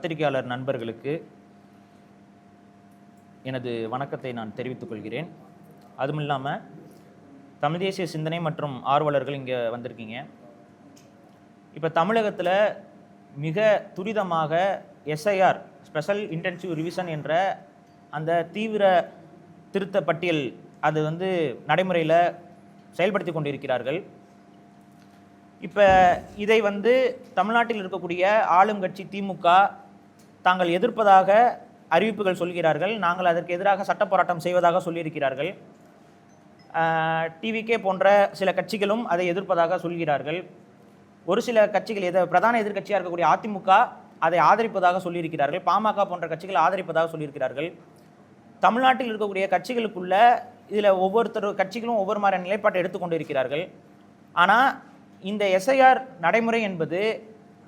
பத்திரிகையாளர் நண்பர்களுக்கு எனது வணக்கத்தை நான் தெரிவித்துக் கொள்கிறேன். அதுவும் இல்லாமல் தமிழ் தேசிய சிந்தனை மற்றும் ஆர்வலர்கள் இங்கே வந்திருக்கீங்க. இப்போ தமிழகத்தில் மிக துரிதமாக எஸ்ஐஆர் ஸ்பெஷல் இன்டென்சிவ் ரிவிஷன் என்ற அந்த தீவிர திருத்த பட்டியல் அது நடைமுறையில் செயல்படுத்தி கொண்டிருக்கிறார்கள். இப்போ இதை தமிழ்நாட்டில் இருக்கக்கூடிய ஆளுங்கட்சி திமுக தாங்கள் எதிர்ப்பதாக அறிவிப்புகள் சொல்கிறார்கள். நாங்கள் அதற்கு எதிராக சட்ட போராட்டம் செய்வதாக சொல்லியிருக்கிறார்கள். டிவிகே போன்ற சில கட்சிகளும் அதை எதிர்ப்பதாக சொல்கிறார்கள். ஒரு சில கட்சிகள் பிரதான எதிர்க்கட்சியாக இருக்கக்கூடிய அதிமுக அதை ஆதரிப்பதாக சொல்லியிருக்கிறார்கள். பாமக போன்ற கட்சிகள் ஆதரிப்பதாக சொல்லியிருக்கிறார்கள். தமிழ்நாட்டில் இருக்கக்கூடிய கட்சிகளுக்குள்ள இதில் ஒவ்வொருத்தர் கட்சிகளும் ஒவ்வொரு மாதிரியான நிலைப்பாட்டை எடுத்துக்கொண்டு இருக்கிறார்கள். ஆனால் இந்த எஸ்ஐஆர் நடைமுறை என்பது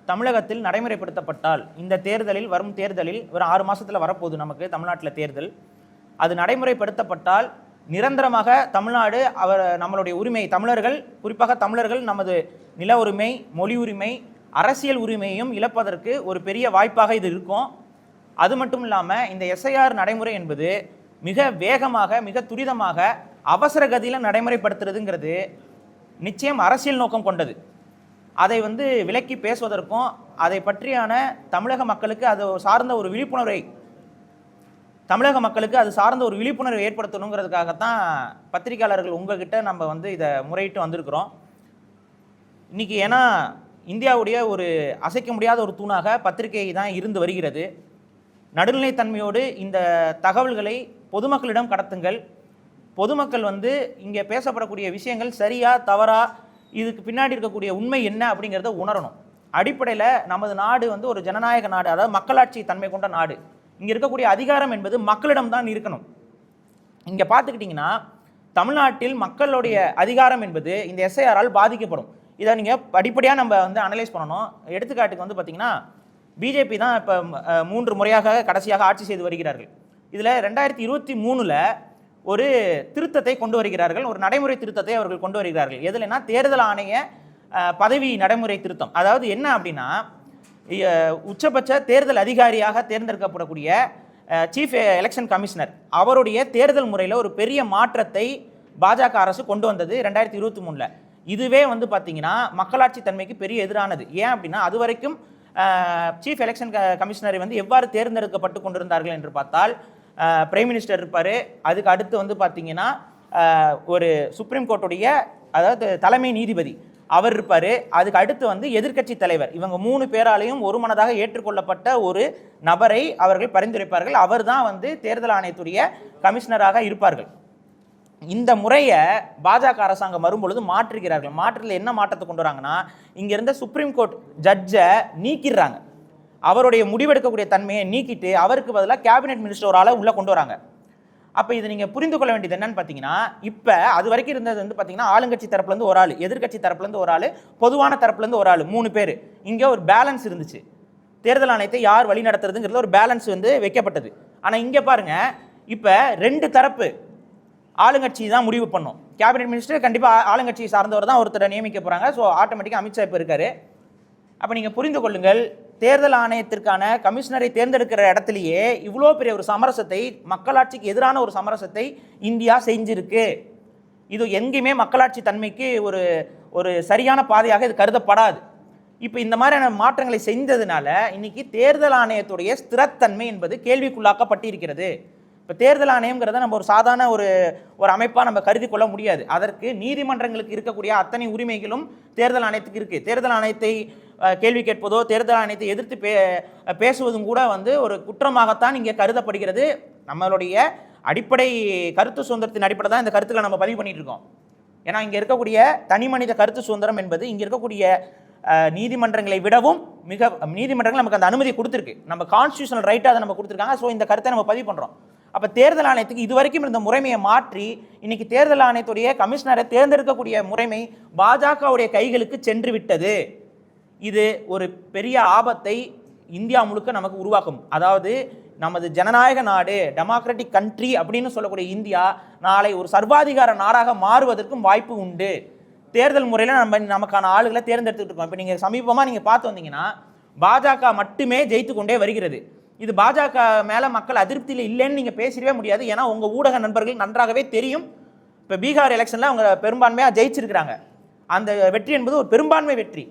தமிழகத்தில் நடைமுறைப்படுத்தப்பட்டால் இந்த தேர்தலில் வரும் தேர்தலில் ஒரு 6 மாதத்தில் வரப்போகுது நமக்கு தமிழ்நாட்டில் தேர்தல். அது நடைமுறைப்படுத்தப்பட்டால் நிரந்தரமாக தமிழ்நாடு நம்மளுடைய உரிமை தமிழர்கள் குறிப்பாக தமிழர்கள் நமது நில உரிமை, மொழி உரிமை, அரசியல் உரிமையும் இழப்பதற்கு ஒரு பெரிய வாய்ப்பாக இது இருக்கும். அது மட்டும் இல்லாமல் இந்த எஸ்ஐஆர் நடைமுறை என்பது மிக வேகமாக மிக துரிதமாக அவசர கதியில் நடைமுறைப்படுத்துறதுங்கிறது நிச்சயம் அரசியல் நோக்கம் கொண்டது. அதை விலக்கி பேசுவதற்கும் அதை பற்றியான தமிழக மக்களுக்கு அது சார்ந்த ஒரு விழிப்புணர்வை ஏற்படுத்தணுங்கிறதுக்காகத்தான் பத்திரிகையாளர்கள் உங்ககிட்ட நம்ம இதை முறையிட்டு வந்திருக்கிறோம். இன்றைக்கி ஏன்னா இந்தியாவுடைய ஒரு அசைக்க முடியாத ஒரு தூணாக பத்திரிகை தான் இருந்து வருகிறது. நடுநிலைத்தன்மையோடு இந்த தகவல்களை பொதுமக்களிடம் கடத்துங்கள். பொதுமக்கள் இங்கே பேசப்படக்கூடிய விஷயங்கள் சரியா தவறா, இதுக்கு பின்னாடி இருக்கக்கூடிய உண்மை என்ன அப்படிங்கிறத உணரணும். அடிப்படையில் நமது நாடு ஒரு ஜனநாயக நாடு, அதாவது மக்களாட்சி தன்மை கொண்ட நாடு. இங்கே இருக்கக்கூடிய அதிகாரம் என்பது மக்களிடம் தான் இருக்கணும். இங்கே பார்த்துக்கிட்டிங்கன்னா தமிழ்நாட்டில் மக்களுடைய அதிகாரம் என்பது இந்த எஸ்ஐஆரால் பாதிக்கப்படும். இதை நீங்கள் படிப்படியாக நம்ம அனலைஸ் பண்ணணும். எடுத்துக்காட்டுக்கு பார்த்திங்கன்னா பிஜேபி தான் இப்போ 3 முறையாக கடைசியாக ஆட்சி செய்து வருகிறார்கள். இதில் 2023 ஒரு திருத்தத்தை கொண்டு வருகிறார்கள். ஒரு நடைமுறை திருத்தத்தை அவர்கள் கொண்டு வருகிறார்கள். எதுலன்னா தேர்தல் ஆணைய பதவி நடைமுறை திருத்தம். அதாவது என்ன அப்படின்னா, உச்சபட்ச தேர்தல் அதிகாரியாக தேர்ந்தெடுக்கப்படக்கூடிய சீஃப் எலெக்ஷன் கமிஷனர் அவருடைய தேர்தல் முறையில் ஒரு பெரிய மாற்றத்தை பாஜக அரசு கொண்டு வந்தது 2023. இதுவே பார்த்தீங்கன்னா மக்களாட்சி தன்மைக்கு பெரிய எதிரானது. ஏன் அப்படின்னா அது வரைக்கும் சீஃப் எலெக்ஷன் கமிஷனரை எவ்வாறு தேர்ந்தெடுக்கப்பட்டு கொண்டிருந்தார்கள் என்று பார்த்தால் பிரைம் மினிஸ்டர் இருப்பார். அதுக்கு அடுத்து பார்த்தீங்கன்னா ஒரு சுப்ரீம் கோர்ட்டுடைய அதாவது தலைமை நீதிபதி அவர் இருப்பார். அதுக்கு அடுத்து எதிர்க்கட்சி தலைவர். இவங்க 3 பேராலையும் ஒரு மனதாக ஏற்றுக்கொள்ளப்பட்ட ஒரு நபரை அவர்கள் பரிந்துரைப்பார்கள். அவர் தான் தேர்தல் ஆணையத்துடைய கமிஷனராக இருப்பார்கள். இந்த முறையை பாஜக அரசாங்கம் வரும்பொழுது மாற்றுகிறார்கள். மாற்றத்தில் என்ன மாற்றத்தை கொண்டு வராங்கன்னா, இங்கே இருந்த சுப்ரீம் கோர்ட் ஜட்ஜை நீக்கிடுறாங்க. அவருடைய முடிவெடுக்கக்கூடிய தன்மையை நீக்கிட்டு அவருக்கு பதிலாக கேபினெட் மினிஸ்டர் ஒரு ஆளை உள்ளே கொண்டு வராங்க. அப்போ இதை நீங்கள் புரிந்து கொள்ள வேண்டியது என்னன்னு பார்த்தீங்கன்னா, இப்போ அது வரைக்கும் இருந்தது பார்த்தீங்கன்னா ஆளுங்கட்சி தரப்புலேருந்து ஒரு ஆள், எதிர்க்கட்சி தரப்புலேருந்து ஒரு ஆள், பொதுவான தரப்புலேருந்து ஒரு ஆள், 3 பேர். இங்கே ஒரு பேலன்ஸ் இருந்துச்சு. தேர்தல் ஆணையத்தை யார் வழி நடத்துறதுங்கிறது ஒரு பேலன்ஸ் வைக்கப்பட்டது. ஆனால் இங்கே பாருங்கள், இப்போ 2 தரப்பு ஆளுங்கட்சி தான் முடிவு பண்ணும். கேபினெட் மினிஸ்டர் கண்டிப்பாக ஆளுங்கட்சியை சார்ந்தவர் தான் ஒருத்தரை நியமிக்க போகிறாங்க. ஸோ ஆட்டோமேட்டிக்காக அமித்ஷா இப்போ இருக்காரு. அப்போ நீங்கள் புரிந்து கொள்ளுங்கள், தேர்தல் ஆணையத்திற்கான கமிஷனரை தேர்ந்தெடுக்கிற இடத்துலையே இவ்வளோ பெரிய ஒரு சமரசத்தை, மக்களாட்சிக்கு எதிரான ஒரு சமரசத்தை இந்தியா செஞ்சிருக்கு. இது எங்கேயுமே மக்களாட்சி தன்மைக்கு ஒரு சரியான பாதையாக இது கருதப்படாது. இப்போ இந்த மாதிரியான மாற்றங்களை செஞ்சதுனால இன்னைக்கு தேர்தல் ஆணையத்துடைய ஸ்திரத்தன்மை என்பது கேள்விக்குள்ளாக்கப்பட்டிருக்கிறது. இப்போ தேர்தல் ஆணையம்ங்கிறத நம்ம ஒரு சாதாரண ஒரு அமைப்பாக நம்ம கருதி கொள்ள முடியாது. அதற்கு நீதிமன்றங்களுக்கு இருக்கக்கூடிய அத்தனை உரிமைகளும் தேர்தல் ஆணையத்துக்கு இருக்குது. தேர்தல் ஆணையத்தை கேள்வி கேட்பதோ தேர்தல் ஆணையத்தை எதிர்த்து பேசுவதும் கூட ஒரு குற்றமாகத்தான் இங்கே கருதப்படுகிறது. நம்மளுடைய அடிப்படை கருத்து சுதந்திரத்தின் அடிப்படை தான் இந்த கருத்துக்களை நம்ம பதிவு பண்ணிட்டு இருக்கோம். ஏன்னா இங்கே இருக்கக்கூடிய தனி மனித கருத்து சுதந்திரம் என்பது இங்கே இருக்கக்கூடிய நீதிமன்றங்களை விடவும் நீதிமன்றங்கள் நமக்கு அந்த அனுமதி கொடுத்துருக்கு. நம்ம கான்ஸ்டியூஷனல் ரைட்டாக அதை நம்ம கொடுத்துருக்காங்க. ஸோ இந்த கருத்தை நம்ம பதிவு பண்ணுறோம். அப்போ தேர்தல் ஆணையத்துக்கு இதுவரைக்கும் இருந்த முறைமையை மாற்றி இன்னைக்கு தேர்தல் ஆணையத்துடைய கமிஷனரை தேர்ந்தெடுக்கக்கூடிய முறைமை பாஜகவுடைய கைகளுக்கு சென்று விட்டது. இது ஒரு பெரிய ஆபத்தை இந்தியா முழுக்க நமக்கு உருவாக்கும். அதாவது நமது ஜனநாயக நாடு, டெமோக்ராட்டிக் கண்ட்ரி அப்படின்னு சொல்லக்கூடிய இந்தியா நாளை ஒரு சர்வாதிகார நாடாக மாறுவதற்கும் வாய்ப்பு உண்டு. தேர்தல் முறையில் நமக்கான ஆளுகளை தேர்ந்தெடுத்துட்டு இருக்கோம். இப்போ நீங்கள் சமீபமாக நீங்கள் பார்த்து வந்தீங்கன்னா பாஜக மட்டுமே ஜெயித்து கொண்டே வருகிறது. இது பாஜக மேல மக்கள் அதிருப்தியில் இல்லைன்னு நீங்க பேசவே முடியாது. ஏன்னா உங்க ஊடக நண்பர்கள் நன்றாகவே தெரியும். இப்போ பீகார் எலெக்ஷன்ல அவங்க பெரும்பான்மையாக ஜெயிச்சிருக்கிறாங்க. அந்த வெற்றி என்பது ஒரு பெரும்பான்மை வெற்றி.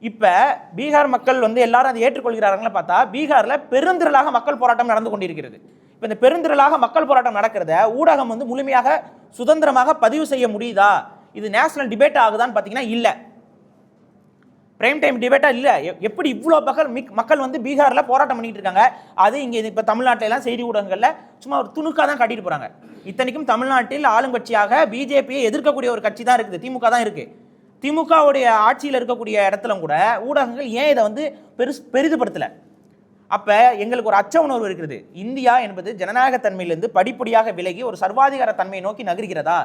இப்போ பீகார் மக்கள் வந்து எல்லாரும் அதை ஏற்றுக்கொள்கிறார்கள்னு பார்த்தா பீகாரில் பெருந்திரளாக மக்கள் போராட்டம் நடந்து கொண்டிருக்கிறது. இப்போ இந்த பெருந்திரளாக மக்கள் போராட்டம் நடக்கிறத ஊடகம் வந்து முழுமையாக சுதந்திரமாக பதிவு செய்ய முடியுதா? இது நேஷனல் டிபேட் ஆகுதான்னு பார்த்தீங்கன்னா இல்லை, பிரைம் டைம் டிபேட்டாக இல்லை. எப்படி இவ்வளோ மக்கள் வந்து பீகாரில் போராட்டம் பண்ணிட்டு இருக்காங்க? அது இங்கே இப்போ தமிழ்நாட்டில எல்லாம் செய்தி ஊடகங்களில் சும்மா ஒரு துணுக்காக தான் காட்டிட்டு போகிறாங்க. இத்தனைக்கும் தமிழ்நாட்டில் ஆளுங்கட்சியாக பிஜேபியை எதிர்க்கக்கூடிய ஒரு கட்சி தான் இருக்குது, திமுக தான் இருக்குது. திமுகவுடைய ஆட்சியில் இருக்கக்கூடிய இடத்துல கூட ஊடகங்கள் ஏன் இதை வந்து பெரிதுபடுத்தலை? அப்போ எங்களுக்கு ஒரு அச்ச உணர்வு இருக்கிறது. இந்தியா என்பது ஜனநாயக தன்மையிலிருந்து படிப்படியாக விலகி ஒரு சர்வாதிகார தன்மையை நோக்கி நகர்கிறதா?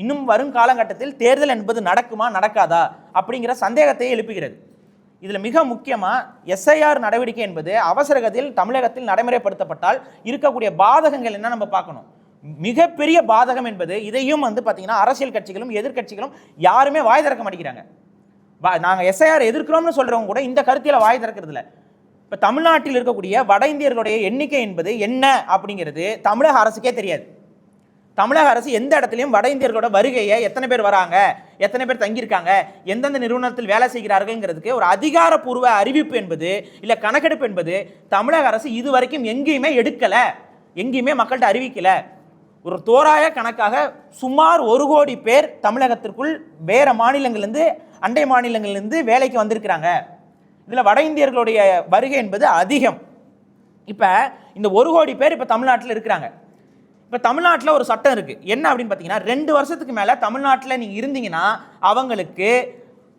இன்னும் வரும் காலகட்டத்தில் தேர்தல் என்பது நடக்குமா நடக்காதா அப்படிங்கிற சந்தேகத்தை எழுப்புகிறது. இதில் மிக முக்கியமாக எஸ்ஐஆர் நடவடிக்கை என்பது அவசரகத்தில் தமிழகத்தில் நடைமுறைப்படுத்தப்பட்டால் இருக்கக்கூடிய பாதகங்கள் என்ன நம்ம பார்க்கணும். மிகப்பெரிய பாதகம் என்பது இதையும் வந்து பார்த்தீங்கன்னா அரசியல் கட்சிகளும் எதிர்கட்சிகளும் யாருமே வாய் திறக்க மாட்டேங்கிறாங்க. நாங்கள் எஸ்ஐஆர் எதிர்க்கிறோம்னு சொல்கிறவங்க கூட இந்த கருத்தியில் வாய் திறக்கிறது இல்லை. இப்போ தமிழ்நாட்டில் இருக்கக்கூடிய வட இந்தியர்களுடைய எண்ணிக்கை என்பது என்ன அப்படிங்கிறது தமிழக அரசுக்கே தெரியாது. தமிழக அரசு எந்த இடத்துலையும் வட இந்தியர்களோட வருகையை எத்தனை பேர் வராங்க, எத்தனை பேர் தங்கியிருக்காங்க, எந்தெந்த நிறுவனத்தில் வேலை செய்கிறார்கள்ங்கிறதுக்கு ஒரு அதிகாரப்பூர்வ அறிவிப்பு என்பது இல்லை கணக்கெடுப்பு என்பது தமிழக அரசு இதுவரைக்கும் எங்கேயுமே எடுக்கலை, எங்கேயுமே மக்கள்கிட்ட அறிவிக்கலை. ஒரு தோராய கணக்காக சுமார் 1 கோடி பேர் தமிழகத்திற்குள் வேற மாநிலங்கள்லேருந்து அண்டை மாநிலங்கள்லேருந்து வேலைக்கு வந்திருக்கிறாங்க. இதில் வட இந்தியர்களுடைய வருகை என்பது அதிகம். இப்போ இந்த 1 கோடி பேர் இப்போ தமிழ்நாட்டில் இருக்கிறாங்க. இப்போ தமிழ்நாட்டில் ஒரு சட்டம் இருக்குது. என்ன அப்படின்னு பார்த்தீங்கன்னா 2 வருஷத்துக்கு மேலே தமிழ்நாட்டில் நீங்கள் இருந்தீங்கன்னா அவங்களுக்கு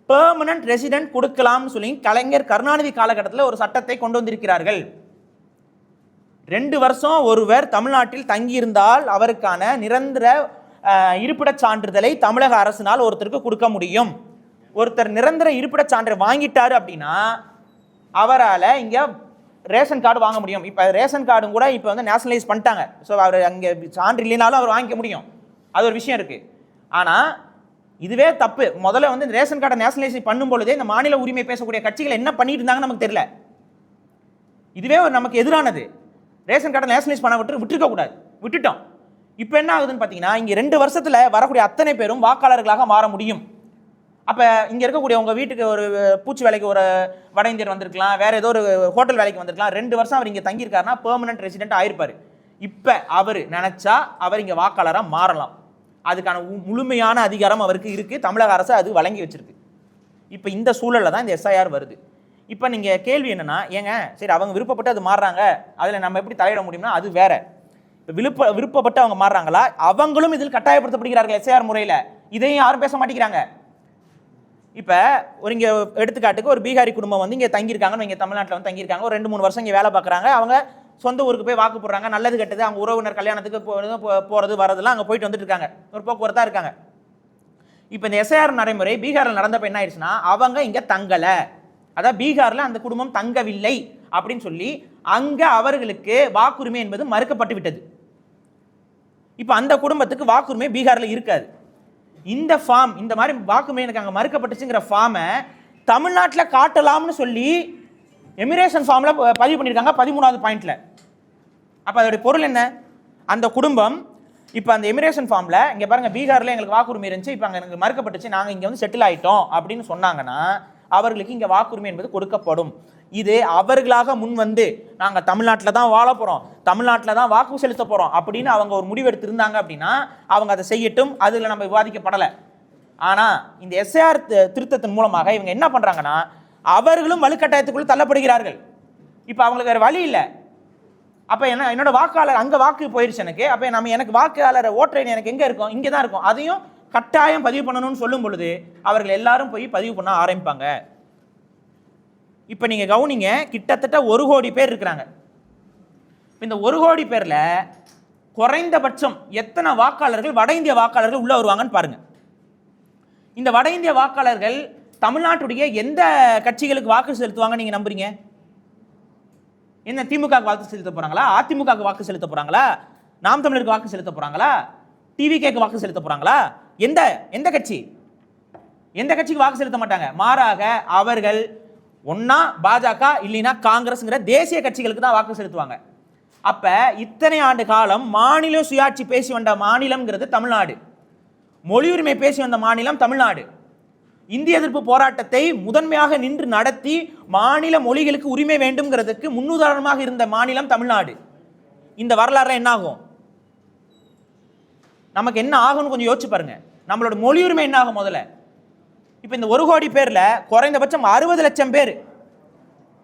பெர்மனன்ட் ரெசிடென்ட் கொடுக்கலாம்னு சொல்லி கலைஞர் கருணாநிதி காலகட்டத்தில் ஒரு சட்டத்தை கொண்டு வந்திருக்கிறார்கள். 2 வருஷம் ஒருவர் தமிழ்நாட்டில் தங்கியிருந்தால் அவருக்கான நிரந்தர இருப்பிடச் சான்றிதழை தமிழக அரசினால் ஒருத்தருக்கு கொடுக்க முடியும். ஒருத்தர் நிரந்தர இருப்பிடச் சான்றிதழ் வாங்கிட்டாரு அப்படின்னா அவரால் இங்கே ரேஷன் கார்டு வாங்க முடியும். இப்போ ரேஷன் கார்டும் கூட இப்போ வந்து நேஷனலைஸ் பண்ணிட்டாங்க. ஸோ அவர் அங்கே சான்று இல்லைனாலும் அவர் வாங்கிக்க முடியும். அது ஒரு விஷயம் இருக்குது. ஆனால் இதுவே தப்பு. முதல்ல வந்து ரேஷன் கார்டை நேஷனலைஸ் பண்ணும் பொழுதே இந்த மாநில உரிமை பேசக்கூடிய கட்சிகள் என்ன பண்ணிட்டு இருந்தாங்கன்னு நமக்கு தெரியல. இதுவே ஒரு நமக்கு எதிரானது. ரேஷன் கார்டை நேஷனலைஸ் பண்ண விட்டுருக்க கூடாது, விட்டுட்டோம். இப்போ என்ன ஆகுதுன்னு பார்த்தீங்கன்னா இங்கே 2 வருஷத்தில் வரக்கூடிய அத்தனை பேரும் வாக்காளர்களாக மாற முடியும். அப்போ இங்கே இருக்கக்கூடிய உங்கள் வீட்டுக்கு ஒரு பூச்சி வேலைக்கு ஒரு வட இந்தியர் வந்திருக்கலாம், வேறு ஏதோ ஒரு ஹோட்டல் வேலைக்கு வந்திருக்கலாம். 2 வருஷம் அவர் இங்கே தங்கியிருக்காருன்னா பெர்மனன்ட் ரெசிடென்ட் ஆயிருப்பார். இப்போ அவர் நினச்சா அவர் இங்கே வாக்காளராக மாறலாம். அதுக்கான முழுமையான அதிகாரம் அவருக்கு இருக்குது. தமிழக அரசு அது வழங்கி வச்சிருக்கு. இப்போ இந்த சூழலில் தான் இந்த எஸ்ஐஆர் வருது. இப்போ நீங்கள் கேள்வி என்னென்னா, ஏங்க சரி அவங்க விருப்பப்பட்டு அது மாறுறாங்க, அதில் நம்ம எப்படி தலையிட முடியும்னா அது வேற. இப்போ விருப்பப்பட்டு அவங்க மாறுறாங்களா, அவங்களும் இதில் கட்டாயப்படுத்தப்படுகிறார்கள் எஸ்ஐஆர் முறையில். இதையும் யாரும் பேச மாட்டேங்கிறாங்க. இப்போ ஒரு இங்கே எடுத்துக்காட்டுக்கு ஒரு பீகாரி குடும்பம் வந்து இங்கே தங்கியிருக்காங்கன்னு இங்கே தமிழ்நாட்டில் வந்து தங்கியிருக்காங்க. ஒரு 2-3 வருஷம் இங்கே வேலை பார்க்குறாங்க. அவங்க சொந்த ஊருக்கு போய் வாக்கு போடுறாங்க. நல்லது கெட்டது அவங்க உறவினர் கல்யாணத்துக்கு போகிறது வரதெல்லாம் அங்கே போயிட்டு வந்துட்டு இருக்காங்க. ஒரு போக்குவரத்தாக இருக்காங்க. இப்போ இந்த எஸ்ஐஆர் நடைமுறை பீகாரில் நடந்தப்போ என்ன ஆயிடுச்சுன்னா அவங்க இங்கே தங்கலை, அதாவது பீகாரில் அந்த குடும்பம் தங்கவில்லை அப்படின்னு சொல்லி அங்கே அவர்களுக்கு வாக்குரிமை என்பது மறுக்கப்பட்டு விட்டது. இப்போ அந்த குடும்பத்துக்கு வாக்குரிமை பீகாரில் இருக்காது. இந்த ஃபார்ம், இந்த மாதிரி வாக்குரிமை எனக்கு அங்கே மறுக்கப்பட்டுச்சுங்கிற ஃபார்மை தமிழ்நாட்டில் காட்டலாம்னு சொல்லி எமிரேஷன் ஃபார்மில் பதிவு பண்ணியிருக்காங்க 13வது பாயிண்டில். அப்போ அதோடைய பொருள் என்ன? அந்த குடும்பம் இப்போ அந்த எமிரேஷன் ஃபார்மில் இங்கே பாருங்கள் பீகாரில் எங்களுக்கு வாக்குரிமை இருந்துச்சு, இப்போ அங்கே எனக்கு மறுக்கப்பட்டுச்சு, நாங்கள் இங்கே வந்து செட்டில் ஆகிட்டோம் அப்படின்னு சொன்னாங்கன்னா அவர்களுக்கு இங்கே வாக்குரிமை என்பது கொடுக்கப்படும். இது அவர்களாக முன் வந்து நாங்கள் தமிழ்நாட்டில் தான் வாழ போகிறோம், தமிழ்நாட்டில் தான் வாக்கு செலுத்த போகிறோம் அப்படின்னு அவங்க ஒரு முடிவெடுத்திருந்தாங்க அப்படின்னா அவங்க அதை செய்யட்டும், அதில் நம்ம விவாதிக்கப்படலை. ஆனால் இந்த எஸ்ஐஆர் திருத்தத்தின் மூலமாக இவங்க என்ன பண்ணுறாங்கன்னா அவர்களும் வலுக்கட்டாயத்துக்குள் தள்ளப்படுகிறார்கள். இப்போ அவங்களுக்கு வேறு வழி இல்லை. அப்போ என்னோட வாக்காளர் அங்கே வாக்கு போயிடுச்சு எனக்கு, அப்போ எனக்கு வாக்காளர் ஓட்டர் எனக்கு எங்கே இருக்கும், இங்கே தான் இருக்கும், அதையும் கட்டாயம் பதிவு பண்ணணும்னு சொல்லும் பொழுது அவர்கள் எல்லாரும் போய் பதிவு பண்ண ஆரம்பிப்பாங்க. இப்போ நீங்கள் கவனிங்க, கிட்டத்தட்ட 1 கோடி பேர் இருக்கிறாங்க. இந்த 1 கோடி பேரில் குறைந்தபட்சம் எத்தனை வாக்காளர்கள் வட இந்திய வாக்காளர்கள் உள்ளே வருவாங்கன்னு பாருங்கள். இந்த வட இந்திய வாக்காளர்கள் தமிழ்நாட்டுடைய எந்த கட்சிகளுக்கு வாக்கு செலுத்துவாங்க நீங்கள் நம்புறீங்க? என்ன திமுக வாக்கு செலுத்த போகிறாங்களா, அதிமுக வாக்கு செலுத்த போகிறாங்களா, நாம் தமிழருக்கு வாக்கு செலுத்த போகிறாங்களா, டிவிகேக்கு வாக்கு செலுத்த போகிறாங்களா? எந்த கட்சி? எந்த கட்சிக்கு வாக்கு செலுத்த மாட்டாங்க. மாறாக அவர்கள் ஒன்னா பாஜக இல்லைன்னா காங்கிரஸ்ங்கிற தேசிய கட்சிகளுக்கு தான் வாக்கு செலுத்துவாங்க. அப்ப இத்தனை ஆண்டு காலம் மாநில சுயாட்சி பேசி வந்த மாநிலம்ங்கிறது தமிழ்நாடு, மொழி உரிமை பேசி வந்த மாநிலம் தமிழ்நாடு. இந்திய எதிர்ப்பு போராட்டத்தை முதன்மையாக நின்று நடத்தி மாநில மொழிகளுக்கு உரிமை வேண்டும்ங்கிறதுக்கு முன்னுதாரணமாக இருந்த மாநிலம் தமிழ்நாடு. இந்த வரலாறு என்ன ஆகும், நமக்கு என்ன ஆகும்னு கொஞ்சம் யோசிச்சு பாருங்க. நம்மளோட மொழி உரிமை என்ன ஆகும் முதல்ல? இப்போ இந்த 1 கோடி பேர்ல குறைந்தபட்சம் 60 லட்சம் பேர்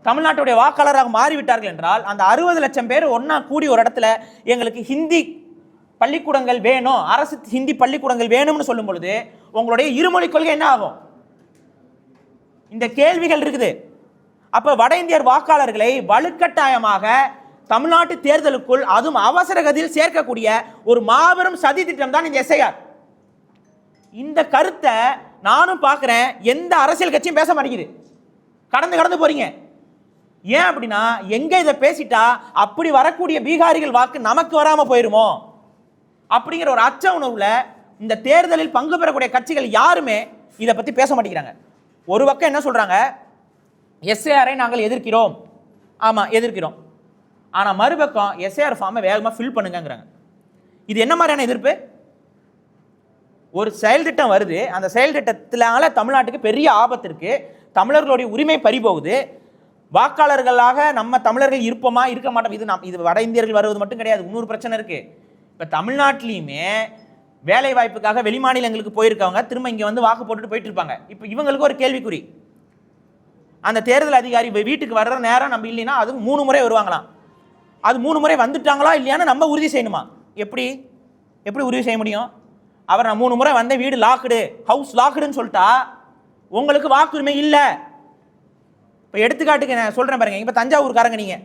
தமிழ்நாட்டுடைய வாக்காளராக மாறிவிட்டார்கள் என்றால், அந்த 60 லட்சம் பேர் ஒன்னா கூடி ஒரு இடத்துல எங்களுக்கு ஹிந்தி பள்ளிக்கூடங்கள் வேணும், அரசு ஹிந்தி பள்ளிக்கூடங்கள் வேணும்னு சொல்லும் பொழுது உங்களுடைய இருமொழி கொள்கை என்ன ஆகும்? இந்த கேள்விகள் இருக்குது. அப்ப வட இந்தியர் வாக்காளர்களை வலுக்கட்டாயமாக தமிழ்நாட்டு தேர்தலுக்குள் அதுவும் அவசர கதியில் சேர்க்கக்கூடிய ஒரு மாபெரும் சதி திட்டம் தான் இந்த எஸ்ஐஆர். இந்த கருத்தை நானும் பார்க்கிறேன், எந்த அரசியல் கட்சியும் பேச மாட்டேங்குது, கடந்து போறீங்க. ஏன் அப்படின்னா, எங்க இதை பேசிட்டா அப்படி வரக்கூடிய பீகாரிகள் வாக்கு நமக்கு வராம போயிருமோ அப்படிங்கிற ஒரு அச்ச உணர்வுல இந்த தேர்தலில் பங்கு பெறக்கூடிய கட்சிகள் யாருமே இதை பத்தி பேச மாட்டேங்கிறாங்க. ஒரு பக்கம் என்ன சொல்றாங்க, எஸ்ஏஆரை நாங்கள் எதிர்க்கிறோம், ஆமா எதிர்க்கிறோம், ஆனா மறுபக்கம் எஸ்ஏஆர் ஃபார்மை வேகமா ஃபில் பண்ணுங்கிறாங்க. இது என்ன மாதிரியான எதிர்ப்பு? ஒரு செயல் திட்டம் வருது, அந்த செயல் திட்டத்தினால தமிழ்நாட்டுக்கு பெரிய ஆபத்து இருக்கு, தமிழர்களுடைய உரிமை பறிபோகுது, வாக்காளர்களாக நம்ம தமிழர்கள் இருப்போமா இருக்க மாட்டோம். இது வட இந்தியர்கள் வருவது மட்டும் கிடையாது, இன்னொரு பிரச்சனை இருக்கு. இப்போ தமிழ்நாட்டிலையுமே வேலை வாய்ப்புக்காக வெளிமாநிலங்களுக்கு போயிருக்கவங்க திரும்ப இங்கே வந்து வாக்கு போட்டுட்டு போயிட்டு இருப்பாங்க. இப்போ இவங்களுக்கு ஒரு கேள்விக்குறி, அந்த தேர்தல் அதிகாரி வீட்டுக்கு வர்ற நேரம் நம்ம இல்லைன்னா அது 3 முறை வருவாங்களாம். அது 3 முறை வந்துட்டாங்களா இல்லையான்னு நம்ம உறுதி செய்யணுமா? எப்படி உறுதி செய்ய முடியும்? அவர் நான் 3 முறை வந்த வீடு லாக்குடு, ஹவுஸ் லாக்குடுன்னு சொல்லிட்டா உங்களுக்கு வாக்குரிமை இல்லை. இப்போ எடுத்துக்காட்டுக்கு நான் சொல்கிறேன் பாருங்க, இப்போ தஞ்சாவூர்காரங்க, நீங்கள்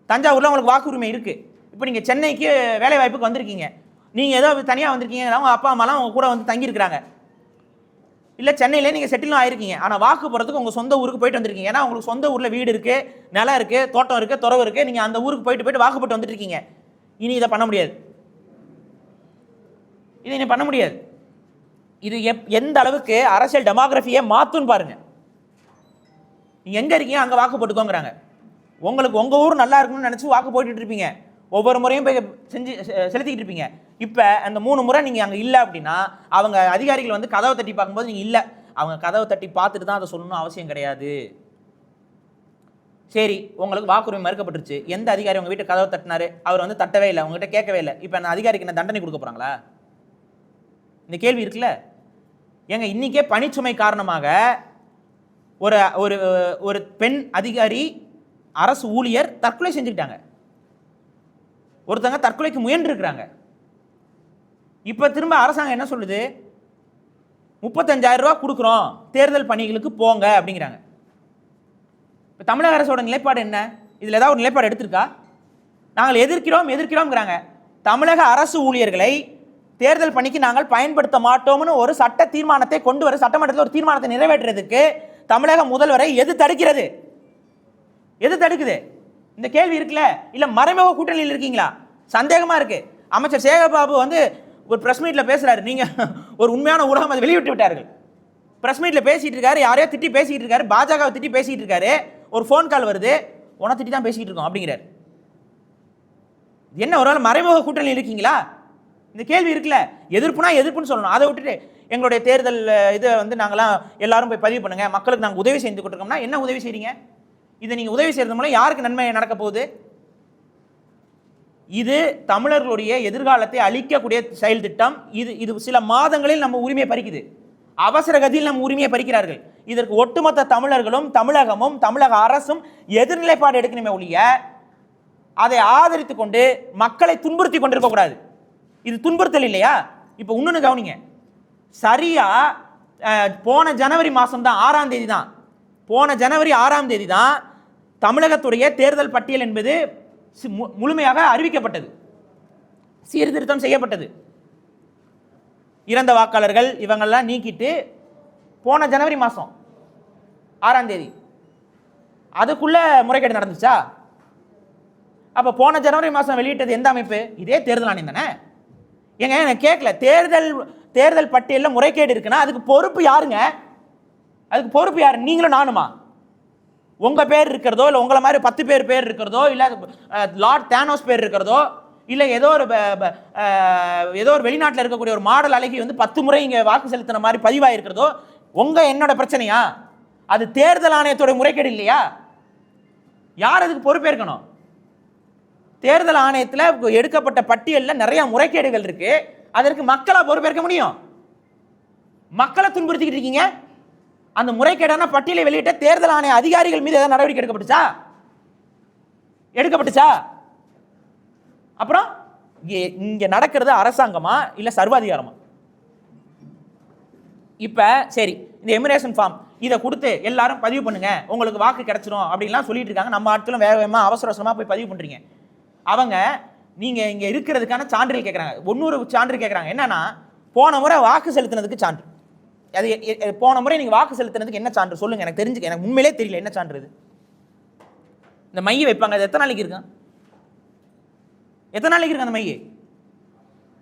தஞ்சாவூரில் உங்களுக்கு வாக்குரிமை இருக்குது. இப்போ நீங்கள் சென்னைக்கு வேலை வாய்ப்புக்கு வந்திருக்கீங்க, நீங்கள் ஏதோ தனியாக வந்திருக்கீங்க, அவங்க அப்பா அம்மாலாம் அவங்க கூட வந்து தங்கியிருக்கிறாங்க, இல்லை சென்னையிலே நீங்கள் செட்டிலும் ஆயிருக்கீங்க, ஆனால் வாக்கு போகிறதுக்கு உங்கள் சொந்த ஊருக்கு போயிட்டு வந்திருக்கீங்க. ஏன்னா உங்களுக்கு சொந்த ஊரில் வீடு இருக்குது, நிலம் இருக்குது, தோட்டம் இருக்குது, துறவு இருக்குது, நீங்கள் அந்த ஊருக்கு போயிட்டு வாக்கு போட்டு வந்துட்டு இருக்கீங்க. இனி இதை பண்ண முடியாது, இதை இனி பண்ண முடியாது. இது எந்த அளவுக்கு அரசியல் டெமோகிராஃபியை மாற்றுன்னு பாருங்கள். நீங்கள் எங்கே இருக்கீங்க அங்கே வாக்கு போட்டுக்கோங்கிறாங்க. உங்களுக்கு உங்கள் ஊர் நல்லா இருக்குன்னு நினச்சி வாக்கு போட்டுட்டு இருப்பீங்க, ஒவ்வொரு முறையும் போய் செலுத்திக்கிட்டு இருப்பீங்க. இப்போ அந்த 3 முறை நீங்கள் அங்கே இல்லை அப்படின்னா அவங்க அதிகாரிகள் வந்து கதவை தட்டி பார்க்கும்போது நீங்கள் இல்லை, அவங்க கதவை தட்டி பார்த்துட்டு தான் அதை சொல்லணும் அவசியம் கிடையாது. சரி, உங்களுக்கு வாக்குரிமை மறுக்கப்பட்டுருச்சு, எந்த அதிகாரி உங்கள் வீட்டு கதவை தட்டினாரு? அவர் வந்து தட்டவே இல்லை, உங்ககிட்ட கேட்கவே இல்லை. இப்போ அந்த அதிகாரிக்கு என்ன தண்டனை கொடுக்க போகிறாங்களா? இந்த கேள்வி இருக்குல்ல. ஏங்க, இன்றைக்கே பணிச்சுமை காரணமாக ஒரு ஒரு ஒரு பெண் அதிகாரி, அரசு ஊழியர் தற்கொலை செஞ்சுக்கிட்டாங்க, ஒருத்தங்க தற்கொலைக்கு முயன்று இருக்கிறாங்க. இப்போ திரும்ப அரசாங்கம் என்ன சொல்லுது, 35,000 ரூபா கொடுக்குறோம், தேர்தல் பணிகளுக்கு போங்க அப்படிங்கிறாங்க. இப்போ தமிழக அரசோட நிலைப்பாடு என்ன? இதில் ஏதாவது ஒரு நிலைப்பாடு எடுத்திருக்கா? நாங்கள் எதிர்க்கிறோம்ங்கிறாங்க. தமிழக அரசு ஊழியர்களை தேர்தல் பணிக்கு நாங்கள் பயன்படுத்த மாட்டோம்னு ஒரு சட்ட தீர்மானத்தை கொண்டு வர, சட்டமன்றத்தில் ஒரு தீர்மானத்தை நிறைவேற்றுறதுக்கு தமிழக முதல்வரை எது தடுக்கிறது? எது தடுக்குது? இந்த கேள்வி இருக்குல்ல. இல்லை மறைமுக கூட்டணியில் இருக்கீங்களா? சந்தேகமாக இருக்கு. அமைச்சர் சேகர்பாபு வந்து ஒரு ப்ரெஸ் மீட்டில் பேசுகிறாரு, நீங்கள் ஒரு உண்மையான ஊடகம் அதை வெளியிட்டு விட்டார்கள். ப்ரெஸ் மீட்டில் பேசிகிட்டு இருக்காரு, யாரையோ திட்டி பேசிகிட்டு இருக்காரு, பாஜகவை திட்டி பேசிகிட்டு இருக்காரு. ஒரு ஃபோன் கால் வருது, உன திட்டி தான் பேசிக்கிட்டு இருக்கோம் அப்படிங்கிறார். என்ன ஒரு மறைமுக கூட்டணியில் இருக்கீங்களா? இந்த கேள்வி இருக்குல்ல. எதிர்ப்புன்னு சொல்லணும். அதை விட்டுட்டு எங்களுடைய தேர்தல் இதை வந்து நாங்களாம் எல்லாரும் போய் பதிவு பண்ணுங்க, மக்களுக்கு நாங்கள் உதவி செஞ்சு கொடுத்துருக்கோம்னா என்ன உதவி செய்றீங்க? இதை நீங்கள் உதவி செய்கிறது மூலம் யாருக்கு நன்மை நடக்க போகுது? இது தமிழர்களுடைய எதிர்காலத்தை அழிக்கக்கூடிய செயல் திட்டம். இது சில மாதங்களில் நம்ம உரிமையை பறிக்குது, அவசர கதியில் நம்ம உரிமையை பறிக்கிறார்கள். இதற்கு ஒட்டுமொத்த தமிழர்களும் தமிழகமும் தமிழக அரசும் எதிர்நிலைப்பாடு எடுக்கணுமே ஒழிய அதை ஆதரித்து கொண்டு மக்களை துன்புறுத்தி கொண்டிருக்கக்கூடாது. இது துன்புறுத்தல் இல்லையா? இப்போ இன்னொன்று கவனிங்க, சரியா போன ஜனவரி மாதம் தான் 6ஆம் தேதி தான், போன ஜனவரி 6ஆம் தேதி தான் தமிழகத்துடைய தேர்தல் பட்டியல் என்பது முழுமையாக அறிவிக்கப்பட்டது, சீர்திருத்தம் செய்யப்பட்டது. இறந்த வாக்காளர்கள் இவங்கெல்லாம் நீக்கிட்டு போன ஜனவரி மாதம் 6ஆம் தேதி அதுக்குள்ள முறைகேடு நடந்துச்சா? அப்போ போன ஜனவரி மாதம் வெளியிட்டது எந்த அமைப்பு? இதே தேர்தல் ஆணையம் தானே. ஏங்க எனக்கு கேட்கல, தேர்தல் பட்டியலில் முறைகேடு இருக்குன்னா அதுக்கு பொறுப்பு யாருங்க? அதுக்கு பொறுப்பு யாரு? நீங்களும் நானுமா? உங்கள் பேர் இருக்கிறதோ இல்லை உங்களை மாதிரி 10 பேர் இருக்கிறதோ இல்லை லார்ட் தேனோஸ் பேர் இருக்கிறதோ இல்லை ஏதோ ஒரு வெளிநாட்டில் இருக்கக்கூடிய ஒரு மாடல் அழகி வந்து 10 முறை இங்கே வாக்கு செலுத்தின மாதிரி பதிவாக இருக்கிறதோ என்னோட பிரச்சனையா? அது தேர்தல் ஆணையத்தோட முறைகேடு இல்லையா? யார் அதுக்கு பொறுப்பேற்கணும்? தேர்தல் ஆணையத்தில் எடுக்கப்பட்ட பட்டியலில் நிறைய முறைகேடுகள் இருக்கு. அதற்கு மக்களா பொறுப்பேற்க முடியும்? மக்களை துன்புறுத்திக்கிட்டு இருக்கீங்க. அந்த முறைகேடான பட்டியலை வெளியிட்ட தேர்தல் ஆணைய அதிகாரிகள் மீது ஏதாவது நடவடிக்கை எடுக்கப்பட்டுச்சா? அப்புறம் இங்க நடக்கிறது அரசாங்கமா இல்ல சர்வாதிகாரமா? இப்ப சரி, இந்த எமிரேஷன் ஃபார்ம் இதை கொடுத்து எல்லாரும் பதிவு பண்ணுங்க, உங்களுக்கு வாக்கு கிடைச்சிரும் அப்படின்லாம் சொல்லிட்டு இருக்காங்க. நம்ம ஆட்களும் வேக வேகமா அவசர அவசரமா போய் பதிவு பண்றீங்க. அவங்க நீங்க இங்க இருக்கிறதுக்கான சான்றிதழ் கேட்கறாங்க. இன்னொரு சான்று கேட்கறாங்க. என்னன்னா, போன முறை வாக்கு செலுத்தினதுக்கு சான்று. அது போன முறை நீங்க வாக்கு செலுத்தினதுக்கு என்ன சான்று சொல்லுங்க, எனக்கு தெரிஞ்சுக்க. எனக்கு உண்மையிலே தெரியல என்ன சான்று இது. இந்த மைய வைப்பாங்க, அது எத்தனை நாளைக்கு இருக்கும்? எத்தனை நாளைக்கு இருக்கு அந்த மைய?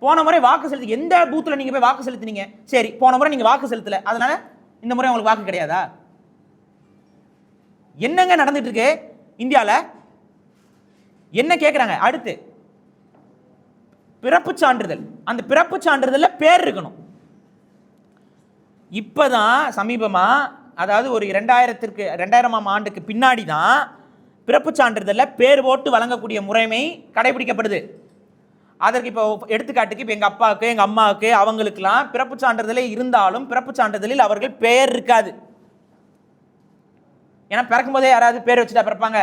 போன முறை வாக்கு செலுத்தி எந்த பூத்துல நீங்க போய் வாக்கு செலுத்தினீங்க? சரி, போன முறை நீங்க வாக்கு செலுத்தல, அதனால இந்த முறை உங்களுக்கு வாக்கு கிடையாதா? என்னங்க நடந்துட்டு இருக்கு இந்தியாவில்? என்ன கேட்குறாங்க? அடுத்து பிறப்பு சான்றிதழ். அந்த பிறப்பு சான்றிதழ்ல பேர் இருக்கணும். இப்பதான் சமீபமா, அதாவது ஒரு 2000ஆம் ஆண்டுக்கு பின்னாடி தான் பிறப்பு சான்றிதழ்ல பேர் போட்டு வழங்கக்கூடிய முறைமை கடைபிடிக்கப்படுது. அதற்கு இப்போ எடுத்துக்காட்டுக்கு இப்போ எங்கள் அப்பாவுக்கு எங்கள் அம்மாவுக்கு அவங்களுக்கெல்லாம் பிறப்பு சான்றிதழே இருந்தாலும் பிறப்பு சான்றிதழில் அவர்கள் பெயர் இருக்காது. ஏன்னா பிறக்கும் போதே யாராவது பேர் வச்சுட்டா பிறப்பாங்க?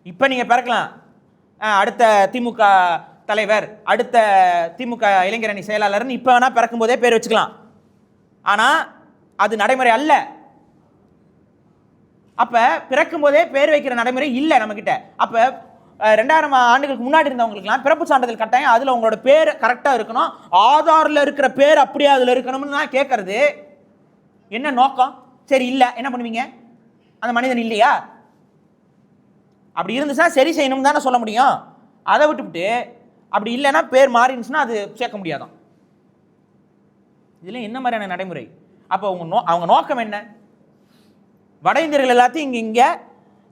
இப்போ நீங்கள் பிறக்கலாம், அடுத்த திமுக தலைவர், அடுத்த திமுக இளைஞரணி செயலாளர்னு இப்போ வேணா பிறக்கும் போதே பேர் வச்சுக்கலாம். ஆனால் அது நடைமுறை அல்ல. அப்போ பிறக்கும் போதே பேர் வைக்கிற நடைமுறை இல்லை நம்மக்கிட்ட. அப்போ 2000 ஆண்டுகளுக்கு முன்னாடி இருந்தவங்களுக்குலாம் பிறப்பு சான்றிதழ் கட்டாயம் அதில் உங்களோட பேர் கரெக்டாக இருக்கணும், ஆதாரில் இருக்கிற பேர் அப்படியே அதில் இருக்கணும்னு நான் கேட்கறது என்ன நோக்கம்? சரி, இல்லை என்ன பண்ணுவீங்க? அந்த மனிதன் இல்லையா? அப்படி இருந்துச்சுன்னா சரி செய்யணும் தானே சொல்ல முடியும். அதை விட்டுவிட்டு அப்படி இல்லைன்னா பேர் மாறிடுச்சுன்னா அது சேர்க்க முடியாதான். இதில் என்ன மாதிரியான நடைமுறை? அப்போ அவங்க நோக்கம் என்ன? வட இந்தியர்கள் எல்லாத்தையும் இங்கே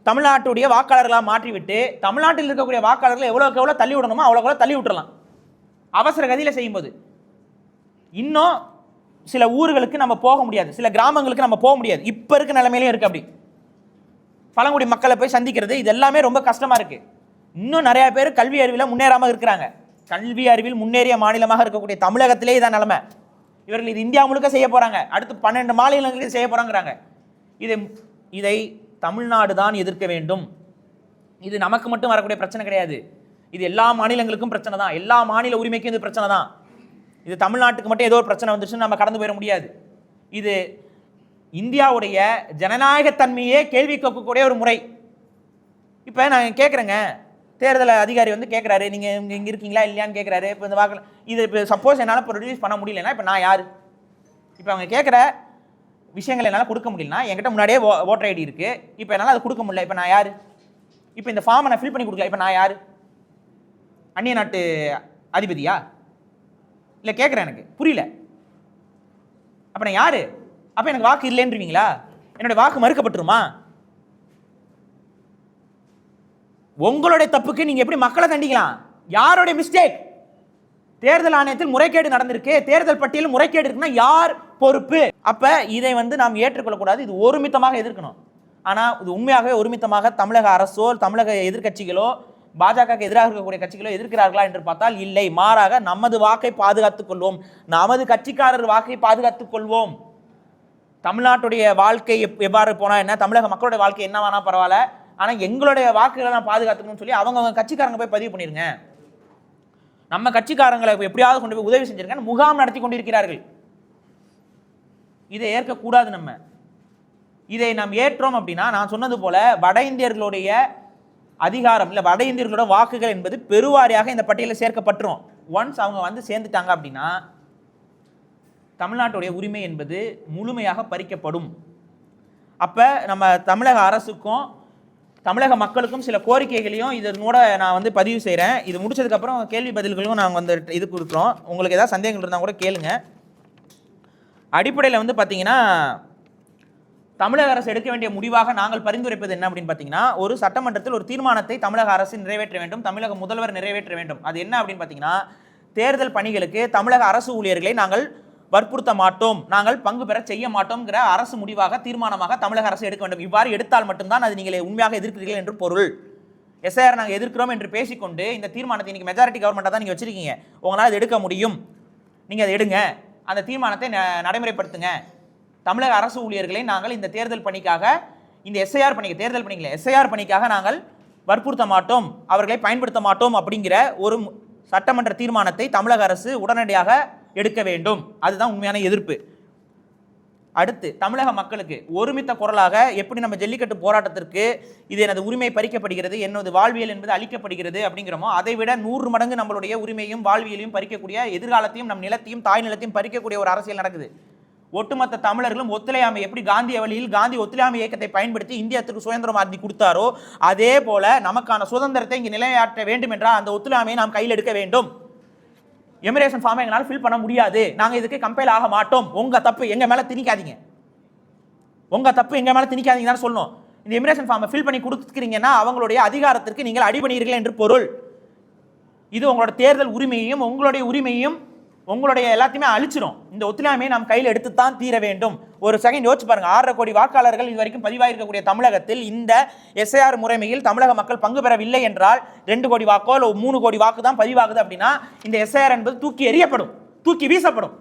தமிழ்நாட்டுடைய வாக்காளர்களாக மாற்றிவிட்டு தமிழ்நாட்டில் இருக்கக்கூடிய வாக்காளர்கள் எவ்வளோக்கு எவ்வளோ தள்ளி விடணுமோ அவ்வளோக்கு எவ்வளோ தள்ளி விட்டுறலாம் அவசர கதியில் செய்யும்போது. இன்னும் சில ஊர்களுக்கு நம்ம போக முடியாது, சில கிராமங்களுக்கு நம்ம போக முடியாது. இப்போ இருக்க நிலைமையிலையும் இருக்குது. அப்படி பழங்குடி மக்களை போய் சந்திக்கிறது இது எல்லாமே ரொம்ப கஷ்டமாக இருக்குது. இன்னும் நிறையா பேர் கல்வி அறிவில் முன்னேறாமல் இருக்கிறாங்க. கல்வி அறிவில் முன்னேறிய மாநிலமாக இருக்கக்கூடிய தமிழகத்திலே இதான் நிலைமை. இவர்கள் இது இந்தியா முழுக்க செய்ய போகிறாங்க, அடுத்து 12 மாநிலங்களுக்கு செய்ய போகிறாங்கிறாங்க. இதை தமிழ்நாடு தான் எதிர்க்க வேண்டும். இது நமக்கு மட்டும் வரக்கூடிய பிரச்சனை கிடையாது, இது எல்லா மாநிலங்களுக்கும் பிரச்சனை தான். எல்லா மாநில உரிமைக்கும் இது பிரச்சனை தான். இது தமிழ்நாட்டுக்கு மட்டும் ஏதோ ஒரு பிரச்சனை வந்துச்சுன்னு நம்ம கடந்து போயிட முடியாது. இது இந்தியாவுடைய ஜனநாயகத்தன்மையே கேள்வி கேட்கக்கூடிய ஒரு முறை. இப்போ நான் கேட்குறேங்க, தேர்தல் அதிகாரி வந்து கேட்குறாரு, நீங்கள் இங்கே இருக்கீங்களா இல்லையான்னு கேட்குறாரு. இப்போ இந்த வாக்கில் இது இப்போ சப்போஸ் என்னால் ப்ரொடியூஸ் பண்ண முடியலன்னா இப்போ நான் யார்? இப்போ அவங்க கேட்குற விஷயங்கள் என்னால் கொடுக்க முடியலன்னா, என்கிட்ட முன்னாடியே ஓட்டர் ஐடி இருக்குது, இப்போ என்னால் அது கொடுக்க முடியல, இப்போ நான் யார்? இப்போ இந்த ஃபார்மை நான் ஃபில் பண்ணி கொடுக்கல, இப்போ நான் யார்? அந்நிய நாட்டு அதிபதியா? இல்லை கேட்குறேன், எனக்கு புரியல. அப்போ நான் யார்? அப்போ எனக்கு வாக்கு இல்லைன்றீங்களா? என்னுடைய வாக்கு மறுக்கப்பட்டுருமா? உங்களுடைய தப்புக்கு நீங்கள் எப்படி மக்களை தண்டிக்கலாம்? யாருடைய மிஸ்டேக்? தேர்தல் ஆணையத்தில் முறைகேடு நடந்திருக்கு, தேர்தல் பட்டியலில் முறைகேடு இருக்குன்னா யார் பொறுப்பு? அப்போ இதை வந்து நாம் ஏற்றுக்கொள்ளக்கூடாது, இது ஒருமித்தமாக எதிர்க்கணும். ஆனால் இது உண்மையாகவே ஒருமித்தமாக தமிழக அரசோ தமிழக எதிர்கட்சிகளோ பாஜகவுக்கு எதிராக இருக்கக்கூடிய கட்சிகளோ எதிர்க்கிறார்களா என்று பார்த்தால் இல்லை. மாறாக நமது வாக்கை பாதுகாத்துக் கொள்வோம், நமது கட்சிக்காரர் வாக்கை பாதுகாத்துக் கொள்வோம். தமிழ்நாட்டுடைய வாழ்க்கை எவ்வாறு போனால் என்ன, தமிழக மக்களுடைய வாழ்க்கை என்ன வேணா பரவாயில்ல, ஆனால் எங்களுடைய வாக்குகளை நான் பாதுகாத்துக்கணும்னு சொல்லி அவங்க கட்சிக்காரங்க போய் பதிவு பண்ணிருங்க. நம்ம கட்சிக்காரங்களை எப்படியாவது கொண்டு போய் உதவி செஞ்சிருங்க, முகாம் நடத்தி கொண்டிருக்கிறார்கள். இதை ஏற்கக்கூடாது. நம்ம இதை நாம் ஏற்றோம் அப்படின்னா, நான் சொன்னது போல வட இந்தியர்களுடைய அதிகாரம் இல்லை வட இந்தியர்களோட வாக்குகள் என்பது பெருவாரியாக இந்த பட்டியலில் சேர்க்கப்பட்டுரும். ஒன்ஸ் அவங்க வந்து சேர்ந்துட்டாங்க அப்படின்னா தமிழ்நாட்டுடைய உரிமை என்பது முழுமையாக பறிக்கப்படும். அப்போ நம்ம தமிழக அரசுக்கும் தமிழக மக்களுக்கும் சில கோரிக்கைகளையும் இதனோட நான் வந்து பதிவு செய்கிறேன். இது முடிச்சதுக்கப்புறம் கேள்வி பதில்களும் நாங்கள் வந்து இது கொடுக்குறோம். உங்களுக்கு ஏதாவது சந்தேகங்கள் இருந்தால் கூட கேளுங்க. அடிப்படையில் வந்து பார்த்தீங்கன்னா, தமிழக அரசு எடுக்க வேண்டிய முடிவாக நாங்கள் பரிந்துரைப்பது என்ன அப்படின்னு பார்த்தீங்கன்னா, ஒரு சட்டமன்றத்தில் ஒரு தீர்மானத்தை தமிழக அரசு நிறைவேற்ற வேண்டும், தமிழக முதல்வர் நிறைவேற்ற வேண்டும். அது என்ன அப்படின்னு பார்த்தீங்கன்னா, தேர்தல் பணிகளுக்கு தமிழக அரசு ஊழியர்களை நாங்கள் வற்புறுத்த மாட்டோம், நாங்கள் பங்கு பெற செய்ய மாட்டோம்ங்கிற அரசு முடிவாக தீர்மானமாக தமிழக அரசு எடுக்க வேண்டும். இவ்வாறு எடுத்தால் மட்டும்தான் அது நீங்கள் உண்மையாக எதிர்க்கிறீர்கள் என்று பொருள். எஸ்ஐஆர் நாங்கள் எதிர்க்கிறோம் என்று பேசிக்கொண்டு இந்த தீர்மானத்தை இன்னைக்கு மெஜாரிட்டி கவர்மெண்ட்டாக தான் நீங்கள் வச்சிருக்கீங்க, உங்களால் அது எடுக்க முடியும், நீங்கள் அதை எடுங்க, அந்த தீர்மானத்தை நடைமுறைப்படுத்துங்க. தமிழக அரசு ஊழியர்களை நாங்கள் இந்த தேர்தல் பணிக்காக, இந்த எஸ்ஐஆர் பணிக்கு, தேர்தல் பணிகளை எஸ்ஐஆர் பணிக்காக நாங்கள் வற்புறுத்த மாட்டோம், அவர்களை பயன்படுத்த மாட்டோம் அப்படிங்கிற ஒரு சட்டமன்ற தீர்மானத்தை தமிழக அரசு உடனடியாக எடுக்க வேண்டும். அதுதான் உண்மையான எதிர்ப்பு. அடுத்து, தமிழக மக்களுக்கு ஒருமித்த குரலாக எப்படி நம்ம ஜல்லிக்கட்டு போராட்டத்திற்கு இது எனது உரிமை பறிக்கப்படுகிறது, எனது வாழ்வியல் என்பது அளிக்கப்படுகிறது அப்படிங்கிறோமோ, அதை விட 100 மடங்கு நம்மளுடைய உரிமையும் வாழ்வியலையும் பறிக்கக்கூடிய, எதிர்காலத்தையும் நம் நிலத்தையும் தாய் நிலத்தையும் பறிக்கக்கூடிய ஒரு அரசியல் நடக்குது. ஒட்டுமொத்த தமிழர்களும் ஒத்துழையாமை, எப்படி காந்திய வழியில் காந்தி ஒத்துழையாமை இயக்கத்தை பயன்படுத்தி இந்தியாவுக்கு சுதந்திரம் ஆட்சி கொடுத்தாரோ, அதே போல நமக்கான சுதந்திரத்தை இங்கே நிலையாற்ற வேண்டும் என்றால் அந்த ஒத்துழையாமையை நாம் கையில் எடுக்க வேண்டும். எமிரேஷன் ஃபார்மை எங்களால் ஃபில் பண்ண முடியாது, நாங்கள் இதுக்கு கம்பைல் ஆக மாட்டோம், உங்கள் தப்பு எங்கள் மேலே திணிக்காதீங்க, உங்கள் தப்பு எங்கள் மேலே திணிக்காதீங்க தான் சொல்லணும். இந்த எமிரேஷன் ஃபார்மை ஃபில் பண்ணி கொடுத்துக்கிறீங்கன்னா அவங்களுடைய அதிகாரத்திற்கு நீங்கள் அடிபணிகிறீர்கள் என்று பொருள். இது உங்களோட தேர்தல் உரிமையையும் உங்களுடைய உரிமையும் உங்களுடைய எல்லாத்தையுமே அழிச்சிடும். இந்த ஒத்துழையாமையை நாம் கையில் எடுத்து தான் தீர வேண்டும். ஒரு செகண்ட் யோசிச்சு பாருங்க, 6.5 கோடி வாக்காளர்கள் இது வரைக்கும் பதிவாயிருக்கக்கூடிய தமிழகத்தில் இந்த எஸ்ஐஆர் முறைமையில் தமிழக மக்கள் பங்கு பெறவில்லை என்றால் 2 கோடி வாக்கோ இல்லை 3 கோடி வாக்கு தான் பதிவாகுது அப்படின்னா இந்த எஸ்ஐஆர் என்பது தூக்கி எறியப்படும், தூக்கி வீசப்படும்.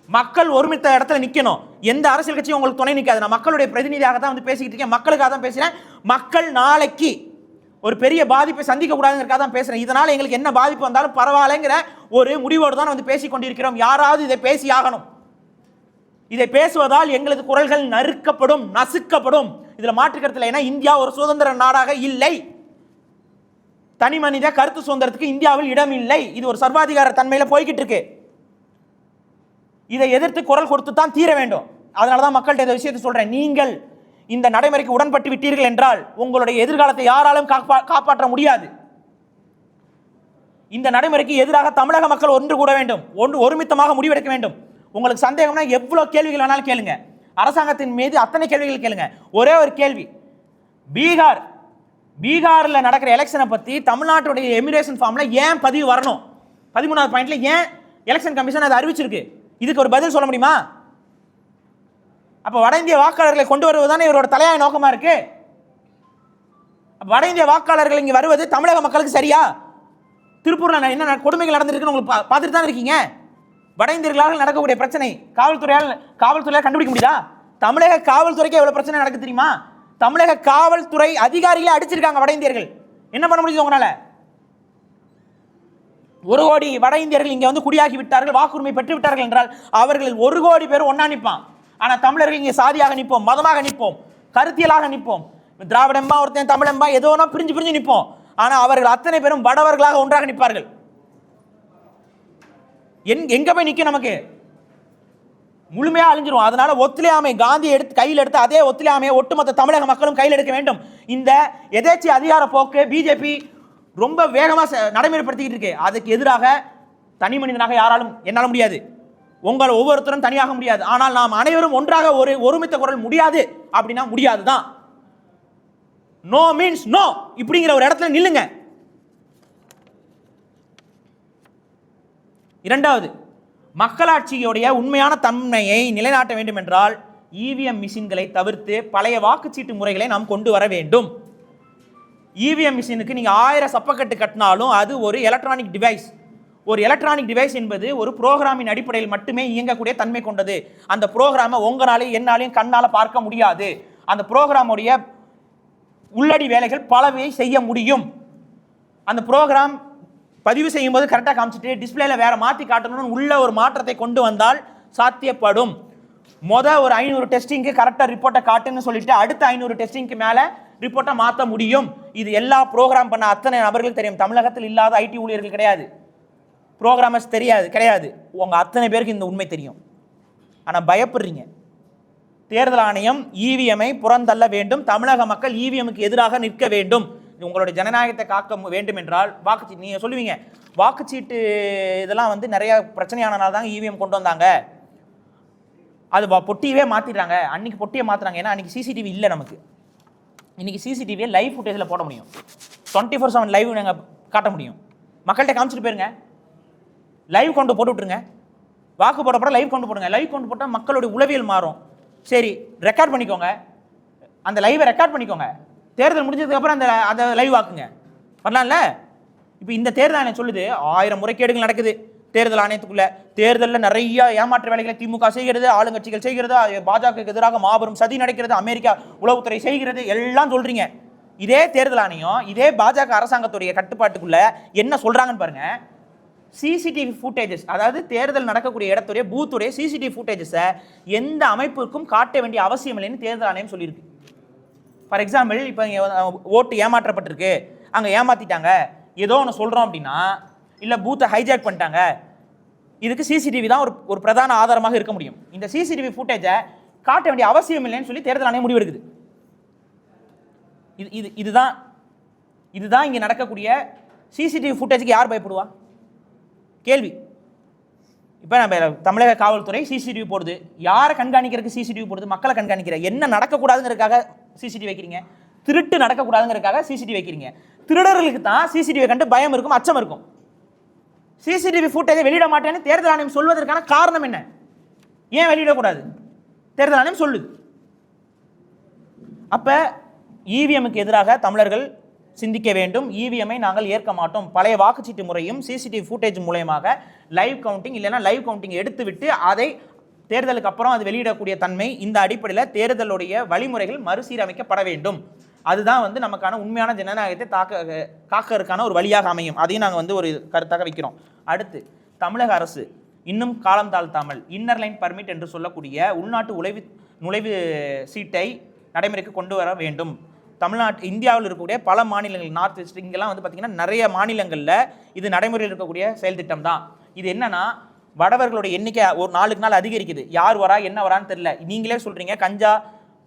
மக்கள் ஒருமித்த இடத்துல நிற்கணும். எந்த அரசியல் கட்சியும் உங்களுக்கு துணை நிற்காது. நான் மக்களுடைய பிரதிநிதியாக தான் வந்து பேசிக்கிட்டு இருக்கேன், மக்களுக்காக தான் பேசுகிறேன். மக்கள் நாளைக்கு ஒரு பெரிய பாதிப்பை சந்திக்க கூடாதுங்கிறதுக்காக தான் பேசுறேன். இதனால் எங்களுக்கு என்ன பாதிப்பு வந்தாலும் பரவாயில்லைங்கிற ஒரு முடிவோடு தான் வந்து பேசிக் கொண்டிருக்கிறோம். யாராவது இதை பேசி ஆகணும். இதை பேசுவதால் எங்களது குரல்கள் நறுக்கப்படும், நசுக்கப்படும். இதுல மாற்றுக்கருத்தில், ஏன்னா இந்தியா ஒரு சுதந்திர நாடாக இல்லை. தனி மனித கருத்து சுதந்திரத்துக்கு இந்தியாவில் இடம் இல்லை. இது ஒரு சர்வாதிகார தன்மையில போய்கிட்டு இருக்கு. இதை எதிர்த்து குரல் கொடுத்து தான் தீர வேண்டும். அதனாலதான் மக்கள்கிட்ட இந்த விஷயத்தை சொல்றேன். நீங்கள் இந்த நடைமுறைக்கு உடன்பட்டு விட்டீர்கள் என்றால் உங்களுடைய எதிர்காலத்தை யாராலும் காப்பாற்ற முடியாது. இந்த நடைமுறைக்கு எதிராக தமிழக மக்கள் ஒன்று கூட வேண்டும், ஒருமித்தமாக முடிவெடுக்க வேண்டும். உங்களுக்கு சந்தேகம்னா எவ்வளவு கேள்விகள் வேணாலும் கேளுங்க, அரசாங்கத்தின் மீது அத்தனை கேள்விகள் கேளுங்க. ஒரே ஒரு கேள்வி, பீகாரில் நடக்கிற எலெக்ஷனை பற்றி தமிழ்நாட்டுடைய எமிரேஷன் ஃபார்ம்ல ஏன் பதிவு வரணும்? 13வது பாயிண்ட்ல ஏன் எலெக்ஷன் கமிஷன் அதை அறிவிச்சிருக்கு? இதுக்கு ஒரு பதில் சொல்ல முடியுமா? அப்போ வட இந்திய வாக்காளர்களை கொண்டு வருவதுதானே இவரோட தலையாய நோக்கமா இருக்கு. வட இந்திய வாக்காளர்கள் இங்கே வருவது தமிழக மக்களுக்கு சரியா? திருப்பூர்ல என்ன கொடுமைகள் நடந்திருக்குன்னு உங்களுக்கு பார்த்துட்டு தான் இருக்கீங்க. வட இந்தியர்களால் நடக்கக்கூடிய பிரச்சனை காவல்துறையால் கண்டுபிடிக்க முடியுதா? தமிழக காவல்துறைக்கு எவ்வளவு பிரச்சனை நடக்கு தெரியுமா? தமிழக காவல்துறை அதிகாரிகளை அடிச்சிருக்காங்க வட இந்தியர்கள். என்ன பண்ண முடியுது உங்களால? 1 கோடி வட இந்தியர்கள் இங்கே வந்து குடியாகி விட்டார்கள், வாக்குரிமை பெற்று விட்டார்கள் என்றால் அவர்கள் 1 கோடி பேர் ஒன்னா நிற்பான். ஆனா தமிழர்கள் இங்கே சாதியாக நிற்போம், மதமாக நிற்போம், கருத்தியலாக நிற்போம், திராவிடம்பா ஒருத்தன் தமிழம்பா ஏதோனா பிரிஞ்சு நிற்போம். ஆனா அவர்கள் அத்தனை பேரும் வடவர்களாக ஒன்றாக நிற்பார்கள். எங்க போய் நிற்கும்? நமக்கு முழுமையா அழிஞ்சிரும். அதனால ஒத்துழையாமை காந்தி கையில் எடுத்து அதே ஒத்துழையாமையை ஒட்டுமொத்த தமிழக மக்களும் கையில் எடுக்க வேண்டும். இந்த எதேச்சி அதிகார போக்கு பிஜேபி ரொம்ப வேகமா நடைமுறைப்படுத்திக்கிட்டு இருக்கு. அதுக்கு எதிராக தனி மனிதனாக யாராலும் என்னால முடியாது, உங்கள் ஒவ்வொருத்தரும் தனியாக முடியாது. ஆனால் நாம் அனைவரும் ஒன்றாக ஒருமித்த குரல் முடியாது அப்படின்னா முடியாதுதான். நோ மீன்ஸ் நோ இப்படிங்கிற ஒரு இடத்துல நில்லுங்க. இரண்டாவது, மக்களாட்சியுடைய உண்மையான தன்மையை நிலைநாட்ட வேண்டும் என்றால் இவிஎம் மிஷின்களை தவிர்த்து பழைய வாக்குச்சீட்டு முறைகளை நாம் கொண்டு வர வேண்டும். இவிஎம் மிஷினுக்கு நீங்க 1000 சப்பக்கட்டு கட்டினாலும் அது ஒரு எலக்ட்ரானிக் டிவைஸ். ஒரு எலக்ட்ரானிக் டிவைஸ் என்பது ஒரு ப்ரோக்ராமின் அடிப்படையில் மட்டுமே இயங்கக்கூடிய தன்மை கொண்டது. அந்த ப்ரோக்ராமை உங்களாலையும் என்னாலையும் கண்ணால் பார்க்க முடியாது. அந்த ப்ரோக்ராமுடைய உள்ளடி வேலைகள் பலவை செய்ய முடியும். அந்த ப்ரோக்ராம் பதிவு செய்யும் போது கரெக்டாக காமிச்சிட்டு டிஸ்பிளேல வேற மாற்றி காட்டணும்னு உள்ள ஒரு மாற்றத்தை கொண்டு வந்தால் சாத்தியப்படும். ஒரு 500 டெஸ்டிங்க்கு கரெக்டாக ரிப்போர்ட்டை காட்டுன்னு சொல்லிட்டு அடுத்த 500 டெஸ்டிங்க்கு மேலே ரிப்போர்ட்டை மாற்ற முடியும். இது எல்லா ப்ரோக்ராம் பண்ண அத்தனை நபர்களுக்கு தெரியும். தமிழகத்தில் இல்லாத ஐடி ஊழியர்கள் கிடையாது, ப்ரோக்ராமர்ஸ் கிடையாது. உங்க அத்தனை பேருக்கு இந்த உண்மை தெரியும். ஆனால் பயப்படுறீங்க. தேர்தல் ஆணையம் இவிஎம்ஐ புறந்தள்ள வேண்டும். தமிழக மக்கள் இவிஎம்க்கு எதிராக நிற்க வேண்டும். உங்களுடைய ஜனநாயகத்தை காக்க வேண்டும் என்றால் வாக்குச்சீட்டு, நீங்கள் சொல்லுவீங்க வாக்குச்சீட்டு இதெல்லாம் வந்து நிறைய பிரச்சனையானனால தான் இவிஎம் கொண்டு வந்தாங்க. அது பொட்டியவே மாற்றிடுறாங்க. அன்றைக்கி பொட்டியை மாற்றுறாங்க, ஏன்னா அன்றைக்கி சிசிடிவி இல்லை நமக்கு. இன்றைக்கி சிசிடிவியை லைவ் ஃபுட்டேஜில் போட முடியும், 24/7 லைவ் நாங்கள் காட்ட முடியும். மக்கள்கிட்ட காமிச்சிட்டு போயிருங்க, லைவ் கொண்டு போட்டு விட்ருங்க. வாக்கு போட லைவ் கொண்டு போடுங்க. லைவ் கொண்டு போட்டால் மக்களுடைய உளவியல் மாறும். சரி, ரெக்கார்ட் பண்ணிக்கோங்க, அந்த லைவை ரெக்கார்ட் பண்ணிக்கோங்க. தேர்தல் முடிஞ்சதுக்கப்புறம் அதை லைவ் ஆக்குங்க, வரலாம்ல. இப்போ இந்த தேர்தல் ஆணையம் சொல்லுது 1000 முறைகேடுகள் நடக்குது தேர்தல் ஆணையத்துக்குள்ள. தேர்தலில் நிறைய ஏமாற்று வேலைகளை திமுக செய்கிறது, ஆளுங்கட்சிகள் செய்கிறது, பாஜகவுக்கு எதிராக மாபெரும் சதி நடக்கிறது, அமெரிக்கா உளவுத்துறை செய்கிறது, எல்லாம் சொல்றீங்க. இதே தேர்தல் ஆணையம் இதே பாஜக அரசாங்கத்துடைய கட்டுப்பாட்டுக்குள்ள என்ன சொல்றாங்கன்னு பாருங்க. சிசிடிவி ஃபுட்டேஜஸ், அதாவது தேர்தல் நடக்கக்கூடிய இடத்துடைய பூத்துடைய சிசிடிவி ஃபுட்டேஜஸை எந்த அமைப்புக்கும் காட்ட வேண்டிய அவசியம் இல்லைன்னு தேர்தல் ஆணையம் சொல்லியிருக்கு. ஃபார் எக்ஸாம்பிள், இப்போ ஓட்டு ஏமாற்றப்பட்டிருக்கு, அங்கே ஏமாற்றிட்டாங்க, ஏதோ ஒன்று சொல்கிறோம் அப்படின்னா, இல்லை பூத்தை ஹைஜாக் பண்ணிட்டாங்க, இதுக்கு சிசிடிவி தான் ஒரு பிரதான ஆதாரமாக இருக்க முடியும். இந்த சிசிடிவி ஃபுட்டேஜை காட்ட வேண்டிய அவசியம் இல்லைன்னு சொல்லி தேர்தல் ஆணையம் முடிவெடுக்குது. இதுதான் இங்கே நடக்கக்கூடிய சிசிடிவி ஃபுட்டேஜுக்கு யார் பயப்படுவா? கேள்வி. இப்போ நம்ம தமிழக காவல்துறை சிசிடிவி போடுது, யாரை கண்காணிக்கிறதுக்கு சிசிடிவி போடுது? மக்களை கண்காணிக்கிற. என்ன நடக்கக்கூடாதுங்கிறதுக்காக சிசிடிவி வைக்கிறீங்க, திருட்டு நடக்கக்கூடாதுங்கிறதுக்காக சிசிடிவி வைக்கிறீங்க. திருடர்களுக்கு தான் சிசிடிவி கண்டு பயம் இருக்கும், அச்சம் இருக்கும். சிசிடிவி ஃபுட்டேஜை வெளியிட மாட்டேன்னு தேர்தல் ஆணையம் சொல்வதற்கான காரணம் என்ன? ஏன் வெளியிடக்கூடாது? தேர்தல் ஆணையம் சொல்லுது. அப்போ இவிஎம்முக்கு எதிராக தமிழர்கள் சிந்திக்க வேண்டும். இவிஎம்ஐ நாங்கள் ஏற்க மாட்டோம். பழைய வாக்குச்சீட்டு முறையும் சிசிடிவி ஃபுட்டேஜ் மூலயமாக லைவ் கவுண்டிங் இல்லைன்னா லைவ் கவுண்டிங் எடுத்துவிட்டு அதை தேர்தலுக்கு அப்புறம் அது வெளியிடக்கூடிய தன்மை, இந்த அடிப்படையில் தேர்தலுடைய வழிமுறைகள் மறுசீரமைக்கப்பட வேண்டும். அதுதான் நமக்கான உண்மையான ஜனநாயகத்தை காக்கிறதுக்கான ஒரு வழியாக அமையும். அதையும் நாங்கள் ஒரு கருத்தாக வைக்கிறோம். அடுத்து, தமிழக அரசு இன்னும் காலம் தாழ்த்தாமல் இன்னர் லைன் பர்மிட் என்று சொல்லக்கூடிய உள்நாட்டு நுழைவு சீட்டை நடைமுறைக்கு கொண்டு வர வேண்டும். இந்தியாவில் இருக்கக்கூடிய பல மாநிலங்கள், நார்த் வெஸ்ட், இங்கெல்லாம் பார்த்தீங்கன்னா நிறைய மாநிலங்களில் இது நடைமுறையில் இருக்கக்கூடிய செயல் திட்டம் தான். இது என்னன்னா, வடவர்களுடைய எண்ணிக்கை ஒரு நாளுக்கு நாள் அதிகரிக்குது. யார் வரா என்ன வரான்னு தெரியல. நீங்களே சொல்கிறீங்க, கஞ்சா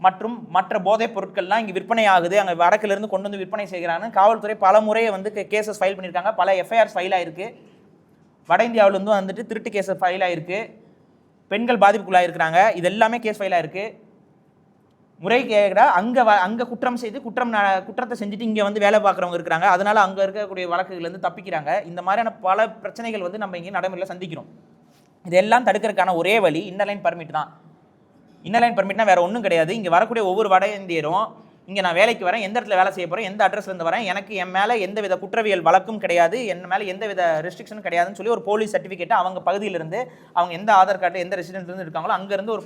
மற்றும் மற்ற போதைப் பொருட்கள்லாம் இங்கே விற்பனை ஆகுது, அங்கே வடக்கிலிருந்து கொண்டு வந்து விற்பனை செய்கிறாங்க. காவல்துறை பல முறையை கேசஸ் ஃபைல் பண்ணியிருக்காங்க, பல எஃப்ஐஆர்ஸ் ஃபைல் ஆகிருக்கு. வட இந்தியாவிலேருந்து திருட்டு கேஸ் ஃபைல் ஆகிருக்கு, பெண்கள் பாதிப்புக்குள்ளாக இருக்கிறாங்க, இது எல்லாமே கேஸ் ஃபைல் ஆகிருக்கு. முறைகேட அங்கே குற்றம் செய்து குற்றத்தை செஞ்சுட்டு இங்கே வேலை பார்க்குறவங்க இருக்கிறாங்க. அதனால் அங்கே இருக்கக்கூடிய வழக்குகள்லேருந்து தப்பிக்கிறாங்க. இந்த மாதிரியான பல பிரச்சனைகள் நம்ம இங்கே நடைமுறையில் சந்திக்கிறோம். இதெல்லாம் தடுக்கிறதுக்கான ஒரே வழி இன்னர் லைன் பர்மிட் தான். இன்னர் லைன் பர்மிட்னா வேறு ஒன்றும் கிடையாது. இங்கே வரக்கூடிய ஒவ்வொரு வட இந்தியரும் இங்கே நான் வேலைக்கு வரேன், எந்த இடத்துல வேலை செய்ய போகிறேன், எந்த அட்ரஸ்லேருந்து வரேன், எனக்கு என் மேலே எந்த வித குற்றவியல் வழக்கும் கிடையாது, என் மேலே எந்த வித ரெஸ்ட்ரிக்ஷனும் கிடையாதுன்னு சொல்லி ஒரு போலீஸ் சர்டிஃபிகேட்டை அவங்க பகுதியிலிருந்து, அவங்க எந்த ஆதார் கார்டு எந்த ரெசிடென்ட்லேருந்து இருக்காங்களோ அங்கேருந்து ஒரு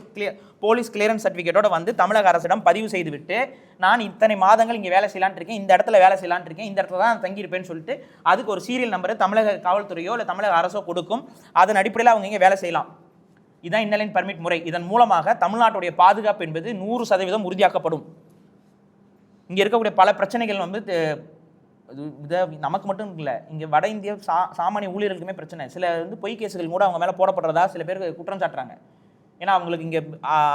போலீஸ் கிளியரன்ஸ் சர்டிஃபிகேட்டோட தமிழக அரசிடம் பதிவு செய்துவிட்டு, நான் இத்தனை மாதங்கள் இங்கே வேலை செய்யலான் இருக்கேன், இந்த இடத்துல வேலை செய்யலான் இருக்கேன், இந்த இடத்துல தான் தங்கியிருப்பேன்னு சொல்லிட்டு அதுக்கு ஒரு சீரியல் நம்பரை தமிழக காவல்துறையோ இல்லை தமிழக அரசோ கொடுக்கும். அதன் அடிப்படையில் அவங்க இங்கே வேலை செய்யலாம். இதுதான் இன்னர் லைன் பர்மிட் முறை. இதன் மூலமாக தமிழ்நாட்டுடைய பாதுகாப்பு என்பது 100% உறுதியாக்கப்படும். இங்கே இருக்கக்கூடிய பல பிரச்சனைகள் இதை நமக்கு மட்டும் இல்லை, இங்கே வட இந்திய சாமானிய ஊழியர்களுக்குமே பிரச்சனை. சில பொய் கேஸுகள் கூட அவங்க மேலே போடப்படுறதா சில பேர் குற்றம் சாட்டுறாங்க. ஏன்னா அவங்களுக்கு இங்கே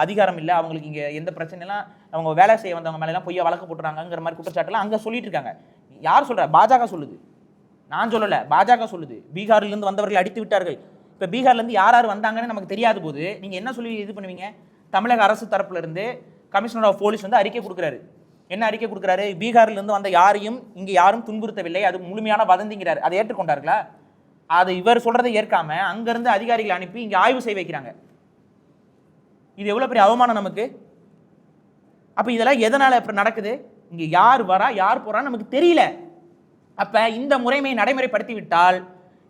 அதிகாரம் இல்லை, அவங்களுக்கு இங்கே எந்த பிரச்சனைலாம், அவங்க வேலை செய்ய வந்தவங்க மேலாம் பொய்யா வழக்கு போட்டுறாங்கிற மாதிரி குற்றச்சாட்டுலாம் அங்கே சொல்லிட்டு இருக்காங்க. யார் சொல்கிறா? பாஜக சொல்லுது, நான் சொல்லலை, பாஜக சொல்லுது. பீகாரிலிருந்து வந்தவர்கள் அடித்து விட்டார்கள். இப்போ பீகார்லேருந்து யார் வந்தாங்கன்னு நமக்கு தெரியாத போது நீங்கள் என்ன சொல்லி இது பண்ணுவீங்க? தமிழக அரசு தரப்புலேருந்து கமிஷனர் ஆஃப் போலீஸ் அறிக்கை கொடுக்குறாரு. என்ன அறிக்கை கொடுக்குறாரு? பீகாரிலிருந்து வந்த யாரையும் இங்கே யாரும் துன்புறுத்தவில்லை, அது முழுமையான வதந்திங்கிறார். அதை ஏற்றுக்கொண்டார்களா? அது இவர் சொல்கிறதை ஏற்காம அங்கேருந்து அதிகாரிகளை அனுப்பி இங்கே ஆய்வு செய்ய வைக்கிறாங்க. இது எவ்வளோ பெரிய அவமானம் நமக்கு. அப்போ இதெல்லாம் எதனால் இப்போ நடக்குது? இங்கே யார் வரா யார் போகிறான்னு நமக்கு தெரியல. அப்போ இந்த முறைமையை நடைமுறைப்படுத்தி விட்டால்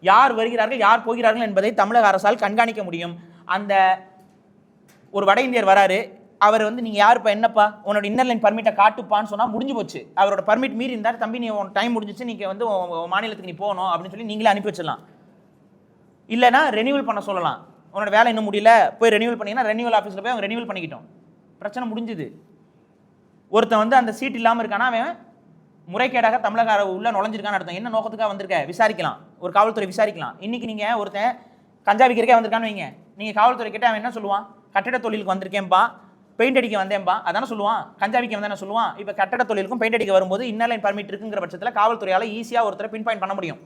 யார் வருகிறார்கள் யார் போகிறார்கள் என்பதை தமிழக அரசால் கண்காணிக்க முடியும். அந்த ஒரு வட இந்தியர் வராரு, அவர் நீங்கள் யாருப்பா, என்னப்பா, உன்னோட இன்னர் லைன் பர்மிட்டை காட்டுப்பான்னு சொன்னால் முடிஞ்சு போச்சு. அவரோட பர்மிட் மீறி இருந்தார், தம்பி நீ உன் டைம் முடிஞ்சிச்சு, நீங்கள் மாநிலத்துக்கு நீ போகணும் அப்படின்னு சொல்லி நீங்களே அனுப்பி வச்சிடலாம். இல்லைனா ரெனியூவல் பண்ண சொல்லலாம். உன்னோட வேலை இன்னும் முடியல, போய் ரெனியூவல் பண்ணிங்கன்னா ரெனியூவல் ஆஃபீஸில் போய் அவங்க ரெனியூவல் பண்ணிக்கிட்டோம், பிரச்சனை முடிஞ்சுது. ஒருத்தன் அந்த சீட் இல்லாமல் இருக்கானா, அவன் முறைகேடாக தமிழக உள்ள நுழைஞ்சிருக்கான்னு அர்த்தம். என்ன நோக்கத்துக்காக வந்திருக்க விசாரிக்கலாம், ஒரு காவல்துறை விசாரிக்கலாம். இன்றைக்கி நீங்கள் ஒருத்தன் கஞ்சா விற்கிறக்கே வந்திருக்கான்னு வைங்க, நீங்கள் காவல்துறை கிட்ட அவன் என்ன சொல்லுவான்? கட்டிட தொழிலுக்கு வந்திருக்கேன்பா, பெயிண்ட் அடிக்க வந்தேன்பா, அதானே சொல்லுவான். கஞ்சாவிக்கு வந்தேன்னு சொல்லுவான். இப்போ கட்டட தொழிலுக்கும் பெயிண்ட் அடிக்க வரும்போது இன்னர் லைன் பர்மிட் இருக்குங்கிற பட்சத்தில் காவல்துறையால் ஈஸியாக ஒருத்தரை பின் பாயிண்ட் பண்ண முடியும்.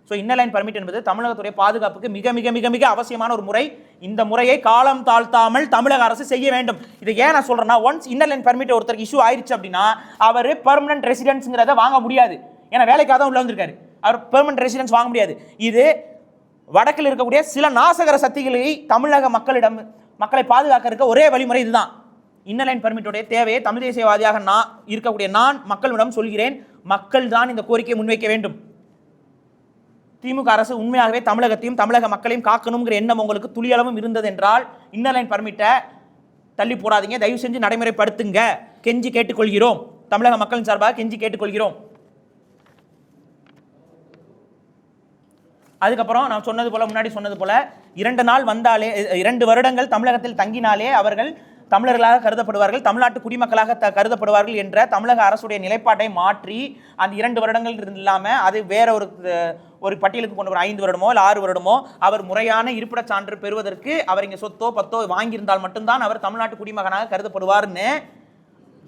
ஸோ இன்னர் லைன் பர்மிட் என்பது தமிழகத்துடைய பாதுகாப்புக்கு மிக மிக மிக மிக அவசியமான ஒரு முறை. இந்த முறையை காலம் தாழ்த்தாமல் தமிழக அரசு செய்ய வேண்டும். இதை ஏன் நான் சொல்றேன்னா, ஒன்ஸ் இன்னர் லைன் பர்மிட் ஒருத்தருக்கு இஷ்யூ ஆயிடுச்சு அப்படின்னா அவர் பெர்மனன்ட் ரெசிடென்ஸ்ங்கிறத வாங்க முடியாது. ஏன்னா வேலைக்காக தான் உள்ள வந்திருக்காரு, அவர் பெர்மனன்ட் ரெசிடென்ஸ் வாங்க முடியாது. இது வடக்கில் இருக்கக்கூடிய சில நாசகர சக்திகளை தமிழக மக்களை பாதுகாக்க ஒரே வழிமுறை இதுதான். இன்னர் லைன் பர்மிட்டோடைய தேவையை தமிழ் தேசியவாதியாக இருக்கக்கூடிய நான் மக்களிடம் சொல்கிறேன். மக்கள் தான் இந்த கோரிக்கையை முன்வைக்க வேண்டும். திமுக அரசு உண்மையாகவே தமிழகத்தையும் தமிழக மக்களையும் காக்கணுங்கிற எண்ணம் உங்களுக்கு துளியளவும் இருந்தது என்றால் இன்னர் லைன் பர்மிட்டை தள்ளி போடாதீங்க, தயவு செஞ்சு நடைமுறைப்படுத்துங்க. கெஞ்சி கேட்டுக்கொள்கிறோம், தமிழக மக்களின் சார்பாக கெஞ்சி கேட்டுக்கொள்கிறோம். அதுக்கப்புறம் நான் சொன்னது போல, முன்னாடி சொன்னது போல, 2 நாள் வந்தாலே, 2 வருடங்கள் தமிழகத்தில் தங்கினாலே அவர்கள் தமிழர்களாக கருதப்படுவார்கள், தமிழ்நாட்டு குடிமக்களாக கருதப்படுவார்கள் என்ற தமிழக அரசுடைய நிலைப்பாட்டை மாற்றி அந்த 2 வருடங்கள் இல்லாமல் அது வேற ஒரு பட்டியலுக்கு கொண்டு வர 5 வருடமோ இல்லை 6 வருடமோ அவர் முறையான இருப்பிடச் சான்று பெறுவதற்கு அவர் இங்கே சொத்தோ பத்தோ வாங்கியிருந்தால் மட்டும்தான் அவர் தமிழ்நாட்டு குடிமகனாக கருதப்படுவார்னு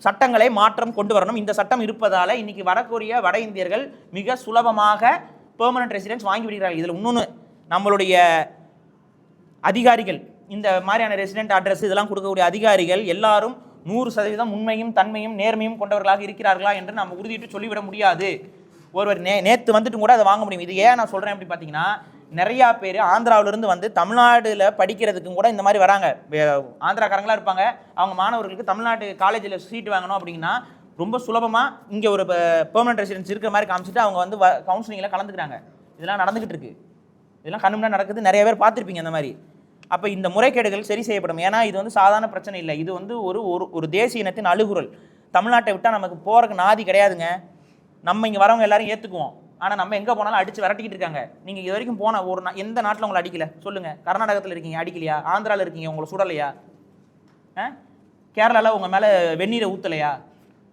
சட்டங்களை மாற்றம் கொண்டு வரணும். இந்த சட்டம் இருப்பதால் இன்னைக்கு வரக்கூடிய வட இந்தியர்கள் மிக சுலபமாக பெர்மனன்ட் ரெசிடென்ஸ் வாங்கி விடுகிறார்கள். இதில் இன்னொன்று, நம்மளுடைய அதிகாரிகள், இந்த மாதிரியான ரெசிடென்ட் அட்ரஸ் இதெல்லாம் கொடுக்கக்கூடிய அதிகாரிகள் எல்லாரும் 100% உண்மையும் தன்மையும் நேர்மையும் கொண்டவர்களாக இருக்கிறார்களா என்று நம்ம உறுதியிட்டு சொல்லிவிட முடியாது. ஒருவர் நேற்று வந்துட்டு கூட அதை வாங்க முடியும். இது ஏன் நான் சொல்கிறேன் அப்படி பார்த்தீங்கன்னா, நிறையா பேர் ஆந்திராவிலிருந்து வந்து தமிழ்நாட்டில் படிக்கிறதுக்கும் கூட இந்த மாதிரி வராங்க. ஆந்திராக்காரங்களாக இருப்பாங்க, அவங்க மாணவர்களுக்கு தமிழ்நாட்டு காலேஜில் சீட்டு வாங்கணும் அப்படின்னா ரொம்ப சுலபமாக இங்கே ஒரு பெர்மனன்ட் ரெசிடென்ஸ் இருக்கிற மாதிரி காமிச்சிட்டு அவங்க வந்து கவுன்சிலிங்கில் கலந்துக்கிறாங்க. இதெல்லாம் நடந்துக்கிட்டு இருக்குது, இதெல்லாம் கண்ணுமுன்னா நடக்குது, நிறைய பேர் பார்த்துருப்பீங்க அந்த மாதிரி. அப்போ இந்த முறைகேடுகள் சரி செய்யப்படும். ஏன்னா இது வந்து சாதாரண பிரச்சனை இல்லை, இது வந்து ஒரு தேசிய இனத்தின் அழுகுரல். தமிழ்நாட்டை விட்டால் நமக்கு போகிறதுக்கு நாதி கிடையாதுங்க. நம்ம இங்கே வரவங்க எல்லாரும் ஏற்றுக்குவோம், ஆனால் நம்ம எங்கே போனாலும் அடித்து விரட்டிக்கிட்டு இருக்காங்க. நீங்கள் இது வரைக்கும் போன எந்த நாட்டில் உங்களை அடிக்கலை சொல்லுங்கள்? கர்நாடகத்தில் இருக்கீங்க, அடிக்கலையா? ஆந்திராவில் இருக்கீங்க, உங்களை சுடலையா? கேரளாவில் உங்கள் மேலே வெந்நீரை ஊற்றலையா?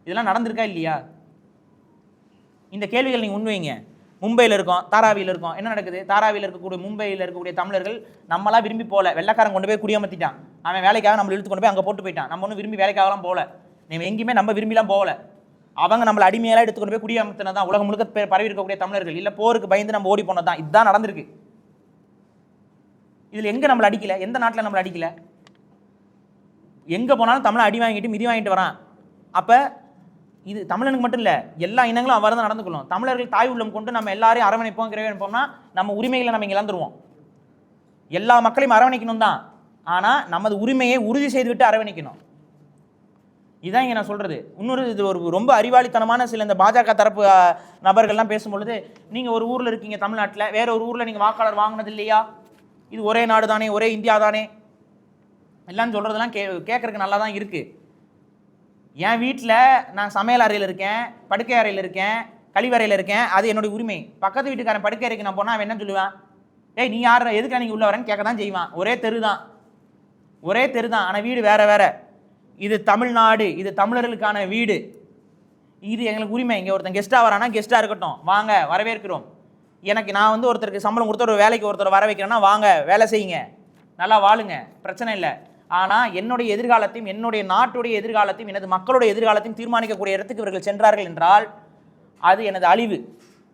இதெல்லாம் நடந்திருக்கா இல்லையா? இந்த கேள்விகள் நீங்கள் முன்வைங்க. மும்பையில் இருக்கோம், தாராவியில் இருக்கோம், என்ன நடக்குது? தாராவியில் இருக்கக்கூடிய மும்பையில் இருக்கக்கூடிய தமிழர்கள் நம்மளாம் விரும்பி போகல, வெள்ளைக்காரன் கொண்டு போய் குடியமர்த்திட்டான். அவன் வேலைக்காக நம்மளை இழுத்து கொண்டு போய் அங்கே போட்டு போயிட்டான். நம்ம ஒன்றும் விரும்பி வேலைக்காகலாம் போகல, நம்ம எங்கேயுமே நம்ம விரும்பிலாம் போகல. அவங்க நம்மளை அடிமையெல்லாம் எடுத்துக்கொண்டு போய் குடியமர்த்தினதான் உலகம் முழுக்க பரவி இருக்கக்கூடிய தமிழர்கள். இல்லை போருக்கு பயந்து நம்ம ஓடி போனது தான், இதுதான் நடந்திருக்கு. இதில் எங்கே நம்மளை அடிக்கல? எந்த நாட்டில் நம்மளை அடிக்கல? எங்கே போனாலும் தமிழை அடி வாங்கிட்டு மிதி வாங்கிட்டு வரான். அப்போ இது தமிழனுக்கு மட்டும் இல்லை, எல்லா இனங்களும் அவ்வாறு தான் நடந்துக்கணும். தமிழர்கள் தாய் உள்ளம் கொண்டு நம்ம எல்லாரையும் அரவணைப்போம், கிரவிப்போம்னா நம்ம உரிமைகளை நம்ம இங்கே இழந்துருவோம். எல்லா மக்களையும் அரவணைக்கணும் தான், ஆனால் நமது உரிமையை உறுதி செய்துவிட்டு அரவணைக்கணும். இதுதான் இங்கே நான் சொல்கிறது. இன்னொரு இது ஒரு ரொம்ப அறிவாளித்தனமான சில இந்த பாஜக தரப்பு நபர்கள்லாம் பேசும்பொழுது, நீங்கள் ஒரு ஊரில் இருக்கீங்க தமிழ்நாட்டில், வேற ஒரு ஊரில் நீங்கள் வாக்காளர் வாங்கினது இல்லையா? இது ஒரே நாடு தானே, ஒரே இந்தியா தானே, எல்லாம் சொல்கிறதெல்லாம் கேட்குறதுக்கு நல்லா தான் இருக்குது. என் வீட்டில் நான் சமையல் அறையில் இருக்கேன், படுக்கை அறையில் இருக்கேன், கழிவறையில் இருக்கேன், அது என்னுடைய உரிமை. பக்கத்து வீட்டுக்காரன் படுக்கை அறைக்கு நான் போனால் அவன் என்ன சொல்லுவேன்? ஏய் நீ யார், எதுக்காக நீங்கள் உள்ள வரேன்னு கேட்க தான் செய்வான். ஒரே தெரு தான், ஆனால் வீடு வேறு வேறு. இது தமிழ்நாடு, இது தமிழர்களுக்கான வீடு, இது எங்களுக்கு உரிமை. இங்கே ஒருத்தன் கெஸ்ட்டாக வரானா கெஸ்ட்டாக இருக்கட்டும், வாங்க வரவேற்கிறோம். எனக்கு நான் வந்து ஒருத்தருக்கு சம்பளம் கொடுத்த ஒரு வேலைக்கு ஒருத்தர் வர வைக்கிறேன்னா வாங்க வேலை செய்யுங்க, நல்லா வாழுங்க, பிரச்சனை இல்லை. ஆனால் என்னுடைய எதிர்காலத்தையும் என்னுடைய நாட்டுடைய எதிர்காலத்தையும் எனது மக்களுடைய எதிர்காலத்தையும் தீர்மானிக்கக்கூடிய இடத்துக்கு இவர்கள் சென்றார்கள் என்றால் அது எனது அழிவு.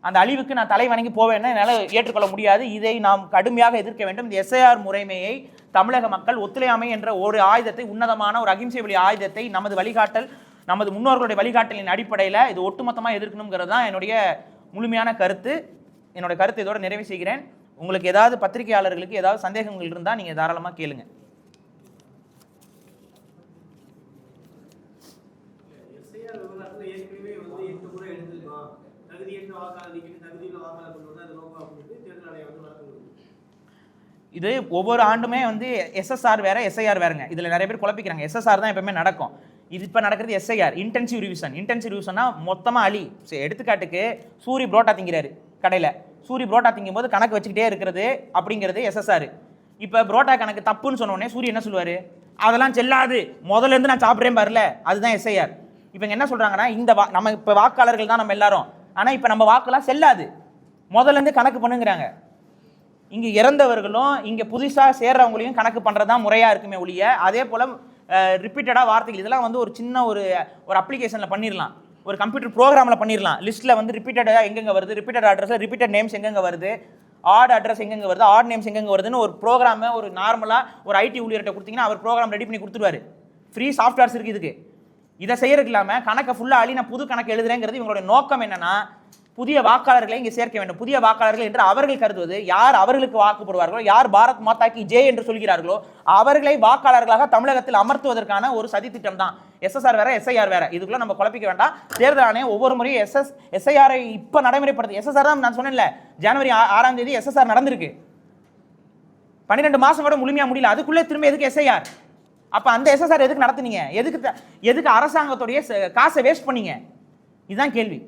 அந்த அழிவுக்கு நான் தலை வணங்கி போவேன்னா என்னால் ஏற்றுக்கொள்ள முடியாது. இதை நாம் கடுமையாக எதிர்க்க வேண்டும். இந்த SIR முறைமையை தமிழக மக்கள் ஒத்துழையாமை என்ற ஒரு ஆயுதத்தை, உன்னதமான ஒரு அகிம்சை வழி ஆயுதத்தை, நமது வழிகாட்டல், நமது முன்னோர்களுடைய வழிகாட்டலின் அடிப்படையில் இது ஒட்டுமொத்தமாக எதிர்க்கணுங்கிறது தான் என்னுடைய முழுமையான கருத்து. என்னோட கருத்தை இதோடு நிறைவு செய்கிறேன். உங்களுக்கு ஏதாவது பத்திரிகையாளர்களுக்கு ஏதாவது சந்தேகங்கள் இருந்தால் நீங்கள் தாராளமாக கேளுங்க. இது ஒவ்வொரு ஆண்டுமே வந்து SSR வேற SIR வேறுங்க. இதில் நிறைய பேர் குழப்பிக்கிறாங்க. SSR தான் எப்பவுமே நடக்கும். இது இப்போ நடக்கிறது SIR, இன்டென்சிவ் ரிவிஷன். இன்டென்சிவ் ரிவிஷன்னா மொத்தமாக அழி. எடுத்துக்காட்டுக்கு சூரி புரோட்டா திங்கிறாரு கடையில், சூரி புரோட்டா திங்கும் போது கணக்கு வச்சுக்கிட்டே இருக்கிறது அப்படிங்கிறது SSR. இப்போ புரோட்டா கணக்கு தப்புன்னு சொன்னோடனே சூரிய என்ன சொல்லுவார்? அதெல்லாம் செல்லாது, முதல்ல இருந்து நான் சாப்பிட்றேன் பாருல, அதுதான் SIR. இப்போ என்ன சொல்கிறாங்கன்னா, இந்த நம்ம இப்போ வாக்காளர்கள் தான் நம்ம எல்லாரும், ஆனால் இப்போ நம்ம வாக்கெல்லாம் செல்லாது, முதல்ல இருந்து கணக்கு பண்ணுங்கிறாங்க. இங்கே இறந்தவர்களும் இங்கே புதுசாக சேர்றவங்களையும் கணக்கு பண்ணுறது தான் முறையாக இருக்குமே ஒழிய, அதே போல் ரிப்பீட்டடாக வார்த்தைகள் இதெல்லாம் வந்து ஒரு சின்ன ஒரு அப்ளிகேஷனில் பண்ணிடலாம். ஒரு கம்ப்யூட்டர் ப்ரோக்ராமில் பண்ணிடலாம். லிஸ்ட்டில் வந்து ரிப்பீட்டடாக எங்கெங்கே வருது, ரிப்பீட்டட் அட்ரஸில் ரிப்பீட்டட் நேம்ஸ் எங்கெங்கே வருது, ஆட் அட்ரஸ் எங்கெங்கே வருது, ஆட் நேம்ஸ் எங்கெங்கே வருதுன்னு ஒரு ப்ரோக்ராமை ஒரு நார்மலாக ஒரு ஐடி ஊழியர்கிட்ட கொடுத்தீங்கன்னா அவர் ப்ரோக்ராம் ரெடி பண்ணி கொடுத்துருவாரு. ஃப்ரீ சாஃப்ட்வேர்ஸ் இருக்குது இதுக்கு. இதை செய்யறதுக்கு இல்லாமல் கணக்கை ஃபுல்லாக நான் புது கணக்கு எழுதுறேங்கிறது இவங்களுடைய நோக்கம் என்னன்னா, புதிய வாக்காளர்களை இங்கே சேர்க்க வேண்டும். புதிய வாக்காளர்கள் என்று அவர்கள் கருதுவது யார் அவர்களுக்கு வாக்குப்படுவார்களோ, யார் பாரத் மாதா கி ஜெய் என்று சொல்கிறார்களோ அவர்களை வாக்காளர்களாக தமிழகத்தில் அமர்த்துவதற்கான ஒரு சதி திட்டம் தான். எஸ்எஸ்ஆர் வேற, எஸ்ஐஆர் வேற. இதுக்குள்ள நம்ம குழப்பிக்க வேண்டாம். தேர்தல் ஆணையம் ஒவ்வொரு முறையும் எஸ்ஐஆரை இப்போ நடைமுறைப்படுத்து. எஸ்எஸ்ஆர் தான் நான் சொன்னேன்ல, ஜனவரி 6ஆம் தேதி எஸ்எஸ்ஆர் நடந்திருக்கு. 12 மாசம் கூட முழுமையா முடியல, அதுக்குள்ளே திரும்ப எதுக்கு எஸ்ஐஆர்? அப்ப அந்த எஸ்எஸ்ஆர் எதுக்கு நடத்துனீங்க? எதுக்கு அரசாங்கத்துடைய காசை வேஸ்ட் பண்ணீங்க? இதுதான் கேள்வி.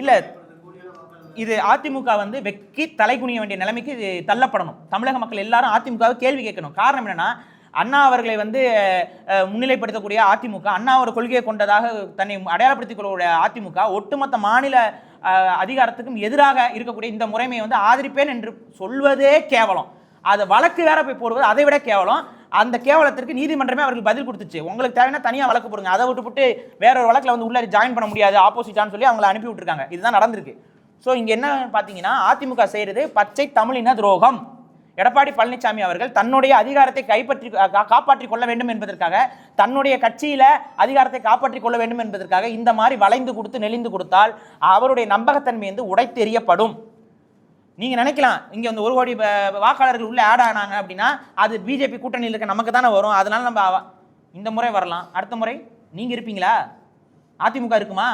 இல்ல, இது அதிமுக வந்து வெக்கி தலைகுனிய வேண்டிய நிலைமைக்கு இது தள்ளப்படணும். தமிழக மக்கள் எல்லாரும் அதிமுகவை கேள்வி கேட்கணும். காரணம் என்னன்னா, அண்ணா அவர்களை வந்து முன்னிலைப்படுத்தக்கூடிய அதிமுக, அண்ணா ஒரு கொள்கையை கொண்டதாக தன்னை அடையாளப்படுத்திக் கொள்ளக்கூடிய அதிமுக ஒட்டுமொத்த மாநில அதிகாரத்துக்கும் எதிராக இருக்கக்கூடிய இந்த முறைமையை வந்து ஆதரிப்பேன் என்று சொல்வதே கேவலம். அதை வழக்கு வேற போய் போடுவது அதை விட கேவலம். அந்த கேவலத்திற்கு நீதிமன்றமே அவர்களுக்கு பதில் கொடுத்துச்சு. உங்களுக்கு தேவைன்னா தனியாக வழக்கு போடுங்க, அதை விட்டு வேற ஒரு வழக்கில் வந்து உள்ள ஜாயின் பண்ண முடியாது ஆப்போசிட்டான்னு சொல்லி அவங்களை அனுப்பி விட்டுருக்காங்க. இதுதான் நடந்திருக்கு. ஸோ இங்கே என்ன பார்த்தீங்கன்னா, அதிமுக செய்கிறது பச்சை தமிழின துரோகம். எடப்பாடி பழனிசாமி அவர்கள் தன்னுடைய அதிகாரத்தை காப்பாற்றிக் கொள்ள வேண்டும் என்பதற்காக, தன்னுடைய கட்சியில அதிகாரத்தை காப்பாற்றிக் கொள்ள வேண்டும் என்பதற்காக இந்த மாதிரி வளைந்து கொடுத்து நெளிந்து கொடுத்தால் அவருடைய நம்பகத்தன்மை வந்து உடைத்தெறியப்படும். நீங்க நினைக்கலாம், இங்க வந்து 1 கோடி வாக்காளர்கள் உள்ள ஆட் ஆனாங்க அப்படின்னா அது பிஜேபி கூட்டணியில் இருக்க நமக்கு தானே வரும், அதனால நம்ம இந்த முறை வரலாம், அடுத்த முறை நீங்க இருப்பீங்களா? அதிமுக இருக்குமா?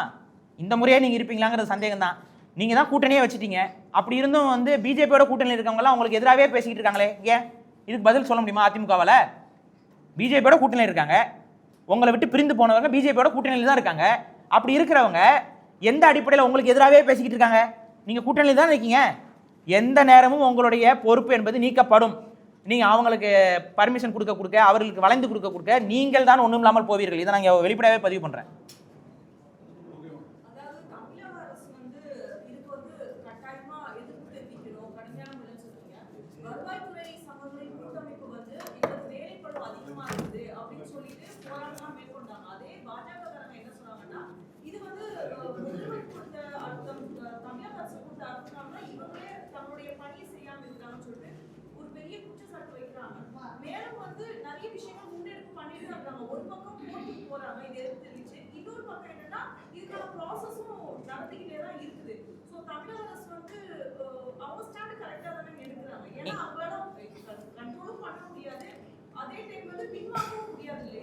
இந்த முறையே நீங்க இருப்பீங்களாங்கிறது சந்தேகம் தான். நீங்க தான் கூட்டணியே வச்சுட்டீங்க. அப்படி இருந்தும் வந்து பிஜேபியோட கூட்டணியில் இருக்கவங்கலாம் உங்களுக்கு எதிராகவே பேசிக்கிட்டு இருக்காங்களே, ஏன்? இதுக்கு பதில் சொல்ல முடியுமா? அதிமுகவால் பிஜேபியோட கூட்டணியில் இருக்காங்க, உங்களை விட்டு பிரிந்து போனவங்க பிஜேபியோட கூட்டணியில் தான் இருக்காங்க. அப்படி இருக்கிறவங்க எந்த அடிப்படையில் உங்களுக்கு எதிராகவே பேசிக்கிட்டு இருக்காங்க? நீங்க கூட்டணியில் தான் இருக்கீங்க. எந்த நேரமும் உங்களுடைய பொறுப்பு என்பது நீக்கப்படும். நீங்க அவங்களுக்கு பர்மிஷன் கொடுக்க அவர்களுக்கு வளைந்து கொடுக்க நீங்கள் தான் ஒன்றும் இல்லாமல் போவீர்கள். இதை நான் வெளிப்படையாகவே பதிவு பண்றேன்.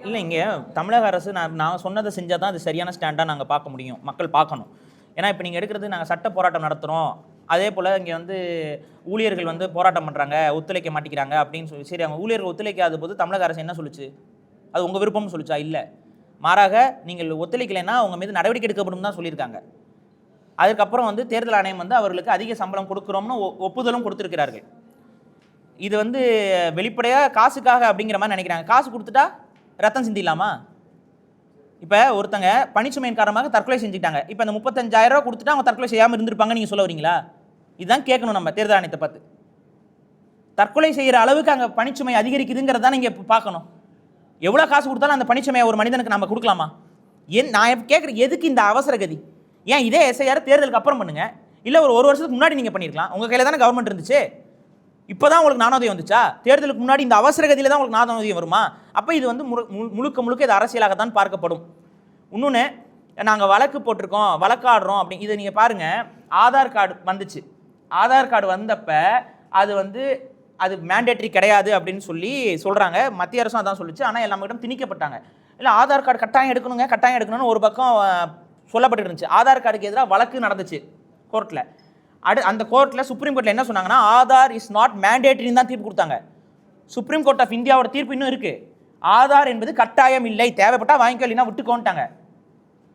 இல்லை, இங்கே தமிழக அரசு நான் சொன்னதை செஞ்சால் தான் அது சரியான ஸ்டாண்டாக நாங்கள் பார்க்க முடியும், மக்கள் பார்க்கணும். ஏன்னா இப்போ நீங்கள் எடுக்கிறது நாங்கள் சட்ட போராட்டம் நடத்துகிறோம், அதே போல் இங்கே வந்து ஊழியர்கள் வந்து போராட்டம் பண்ணுறாங்க, ஒத்துழைக்க மாட்டேங்கிறாங்க அப்படின்னு சொல்லி, சரி அவங்க ஊழியர்கள் ஒத்துழைக்காத போது தமிழக அரசு என்ன சொல்லுச்சு? அது உங்கள் விருப்பம்னு சொல்லிச்சா? இல்லை, மாறாக நீங்கள் ஒத்துழைக்கலைன்னா உங்கள் மீது நடவடிக்கை எடுக்கப்படும் தான் சொல்லியிருக்காங்க. அதுக்கப்புறம் வந்து தேர்தல் ஆணையம் வந்து அவர்களுக்கு அதிக சம்பளம் கொடுக்குறோம்னு ஒப்புதலும் கொடுத்துருக்கிறார்கள். இது வந்து வெளிப்படையாக காசுக்காக அப்படிங்கிற மாதிரி நினைக்கிறாங்க. காசு கொடுத்துட்டா ரத்தம் சிந்திடலாமா? இப்போ ஒருத்தங்க பணிச்சுமையின் காரணமாக தற்கொலை செஞ்சுட்டாங்க. இப்போ அந்த 35,000 ரூபா கொடுத்துட்டா அவங்க தற்கொலை செய்யாமல் இருந்திருப்பாங்க நீங்கள் சொல்ல வரீங்களா? இதுதான் கேட்கணும் நம்ம தேர்தல் ஆணையத்தை பார்த்து. தற்கொலை செய்கிற அளவுக்கு அங்கே பணிச்சுமை அதிகரிக்குதுங்கிறத நீங்கள் பார்க்கணும். எவ்வளோ காசு கொடுத்தாலும் அந்த பணிச்சுமையை ஒரு மனிதனுக்கு நம்ம கொடுக்கலாமா? நான் கேட்குறேன், எதுக்கு இந்த அவசர கதி? ஏன் இதே எஸ்ஐஆர் தேர்தலுக்கு அப்புறம் பண்ணுங்க, இல்லை ஒரு வருஷத்துக்கு முன்னாடி நீங்கள் பண்ணியிருக்கலாம். உங்கள் கையில் தானே கவர்மெண்ட் இருந்துச்சு. இப்போ தான் உங்களுக்கு ஞானோதயம் வந்துச்சா? தேர்தலுக்கு முன்னாடி இந்த அவசர கதியில் தான் உங்களுக்கு ஞானோதயம் வருமா? அப்போ இது வந்து முழுக்க இது அரசியலாகத்தான் பார்க்கப்படும். இன்னொன்று, நாங்கள் வழக்கு போட்டிருக்கோம், வழக்காடுறோம் அப்படி இதை நீங்கள் பாருங்கள். ஆதார் கார்டு வந்துச்சு, ஆதார் கார்டு வந்தப்போ அது மேண்டேட்ரி கிடையாது அப்படின்னு சொல்லி சொல்கிறாங்க. மத்திய அரசும் அதான் சொல்லிச்சு. ஆனால் எல்லா மக்களும் திணிக்கப்பட்டாங்க. இல்லை, ஆதார் கார்டு கட்டாயம் எடுக்கணும்னு ஒரு பக்கம் சொல்லப்பட்டு இருந்துச்சு. ஆதார் கார்டுக்கு எதிராக வழக்கு நடந்துச்சு கோர்ட்டில். அந்த கோர்ட்டில் சுப்ரீம் கோர்ட்டில் என்ன சொன்னாங்கன்னா, ஆதார் இஸ் நாட் மேண்டேட்ரின்னு தான் தீர்ப்பு கொடுத்தாங்க. சுப்ரீம் கோர்ட் ஆஃப் இந்தியாவோட தீர்ப்பு இன்னும் இருக்குது. ஆதார் என்பது கட்டாயம் இல்லை, தேவைப்பட்டால் வாங்கிக்கோ, இல்லைன்னா விட்டுக்கோன்ட்டாங்க.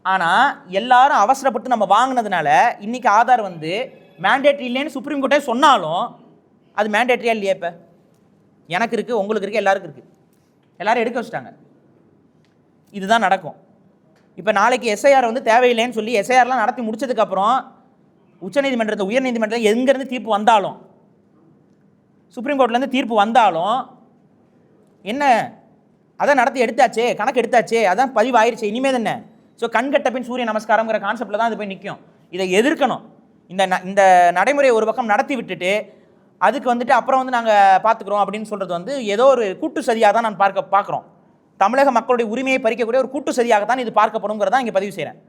ஆனால் எல்லாரும் அவசரப்பட்டு நம்ம வாங்கினதுனால இன்றைக்கி ஆதார் வந்து மேண்டேட்ரி இல்லைன்னு சுப்ரீம் கோர்ட்டே சொன்னாலும் அது மேண்டேட்ரியா இல்லையா? இப்போ எனக்கு இருக்குது, உங்களுக்கு இருக்குது, எல்லாருக்கும் இருக்குது, எல்லோரும் எடுக்க வச்சுட்டாங்க. இதுதான் நடக்கும். இப்போ நாளைக்கு எஸ்ஐஆர் வந்து தேவையில்லைன்னு சொல்லி எஸ்ஐஆர்லாம் நடத்தி முடிச்சதுக்கப்புறம் உயர்நீதிமன்றத்தில் எங்கேருந்து தீர்ப்பு வந்தாலும் சுப்ரீம் கோர்ட்லேருந்து தீர்ப்பு வந்தாலும் என்ன அதான் நடத்தி எடுத்தாச்சே, கணக்கு எடுத்தாச்சே, அதான் பதிவாயிருச்சு, இனிமேல் என்ன? ஸோ கண்கட்ட பின் சூரிய நமஸ்காரங்கிற கான்செப்டில் தான் அது போய் நிற்கும். இதை எதிர்க்கணும். இந்த நடைமுறையை ஒரு பக்கம் நடத்தி விட்டுட்டு அதுக்கு வந்துட்டு அப்புறம் வந்து நாங்கள் பார்த்துக்குறோம் அப்படின்னு சொல்கிறது வந்து ஏதோ ஒரு கூட்டு சதியாக தான் நான் பார்க்குறோம். தமிழக மக்களுடைய உரிமையை பறிக்கக்கூடிய ஒரு கூட்டு சதியாக தான் இது பார்க்கப்படுங்கிறதா இங்கே பதிவு செய்கிறேன்.